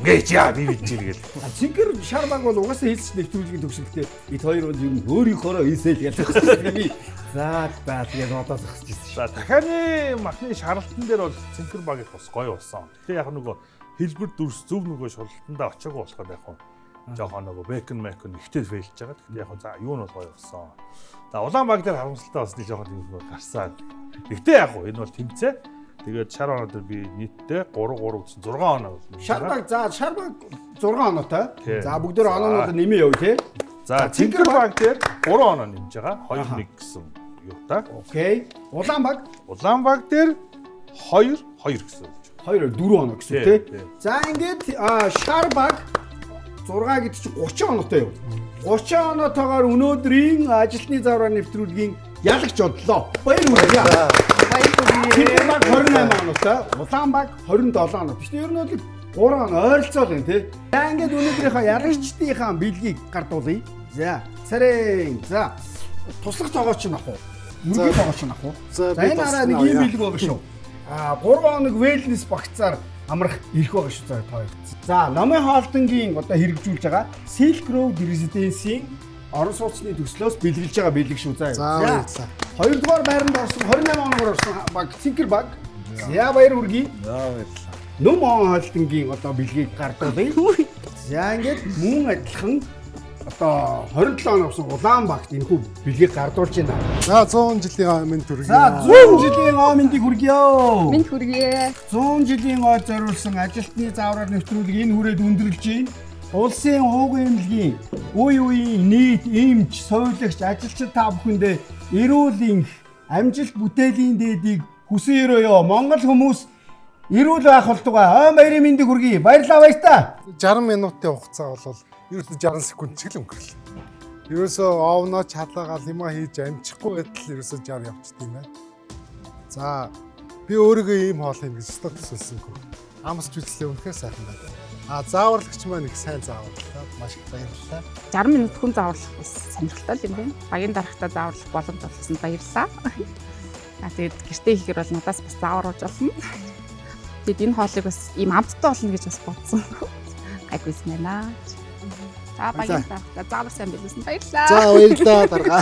Ингэж яа би бичээ гээл.
Цэнхэр шарваг бол угаасаа хэлсэн нэвтрүүлгийн төвшөлтэй бид хоёр бол ер нь өөрийнхөө хийсэл гэдэг би. За тэгээд одоо зогсож ирсэн.
За дахааны махны шаралтан дээр бол цэнхэр баг их бас гоё болсон. Гэтэ яг нөгөө хэлбэр дүрс зөв нөгөө шаралтандаа очиагүй болохоор яг жоохон нөгөө бэкон ихтэй фейлж байгаа. Тэгэхдээ яг за юу нь бол гоё болсон. За Улаанбааг дээр харамсалтай басны жоохон юм гарсан. Гэхдээ яг энэ бол тэмцээ. Тэгээд шар оноо дээр би нийтдээ 3 гэсэн 6 оноо болсон.
Шарбаг 6 оноотой. За бүгдээр оноонууд нэмээ яв тий.
За цэнхэр баг дээр 3 оноо нэмж байгаа. 2-1 гэсэн юу та.
Окей.
Улаанбааг дээр 2 гэсэн.
2 4 оноо гэсэн тий. За ингээд шарбаг 6 гэдэг чинь 30 оноотой юу? 30 оноотойгоор өнөөдрийн ажилтны заавраар нэвтрүүлгийн ялагч одлоо. Баяр хүргэе. Баяр хүргэе. Баг 28 оноотой, Улаанбааг 27 оноо. Гэхдээ ер нь бол 3 оноо ойролцоо л юм тий. За ингээд өнөөдрийнхөө ялагчдынхаа бэлгийг гардуулъя. За, царин. За, туслах тоглооч нь ах уу? Мөнгө тоглооч нь ах уу? За энэ араа нэг юм бэлэг байгаа шүү. 3 хоног wellness багцаар амрах ирэх байгаа шүү заа тоо. За, намын хаалтангийн одоо хэрэгжүүлж байгаа Silk Road Residence-ийн орон сууцны төслөөс бэлгэлж байгаа бэлэг шүү заа. За, хоёрдугаар байранд орсон 28 оноор орсон баг Цэнхэр баг. За баяр хүргэе.
За баярлалаа.
Нүм хаалтангийн одоо бэлгийг гардуулъя. За ингээд мөн адилхан одоо 27 он авсан Улаанбаагт энэхүү бэлгийг гардуулж байна.
За 100 жилийн аминд хүргэе.
За 100 жилийн аминдыг хүргэе.
Минь хүргэе.
100 жилийн ойд зориулсан ажилтны заавраар нэвтрүүлэг энэ хүрээд өндөрлж байна. Улсын ууган эмнэлгийн үе үеийн нийт эмч, сувилагч, ажилчид та бүхэндээ эрүүл энх, амжилт бүтээлийн дээдийг хүсэн өрөөё. Монгол хүмүүс эрүүл байх болтугай. Баярын мэндийг хүргэе. Баярлалаа баяртай.
60 минутын хугацаа бол ерөөсөө 60 секунд ч л өнгөрлөө. Ерөөсөө овноо чалаагаал юм хийж амжихгүй байтал ерөөсөө 60 явчихд юм байна. За би өөрийгөө ийм хоол юм гэж сток төсөлсөнгүй. Амсч үзлээ үнэхээр сайхан байна. Зааварлагч маань их сайн зааварлаа. Маш их баярлалаа.
60 минут хүн зааварлах бас сонирхолтой юм байна. Багийн дарагтаа зааварлах боломж олгосон баярлалаа. Тэгээд гэртээ хийхээр бол надаас бас заавруулж олно. Тэгээд энэ хоолыг бас ийм амттай болно гэж бас бодсон. Гайгүйсэн байна. За багийн дарагтаа заавар сайн байлсан баярлалаа.
За баярлалаа дарга.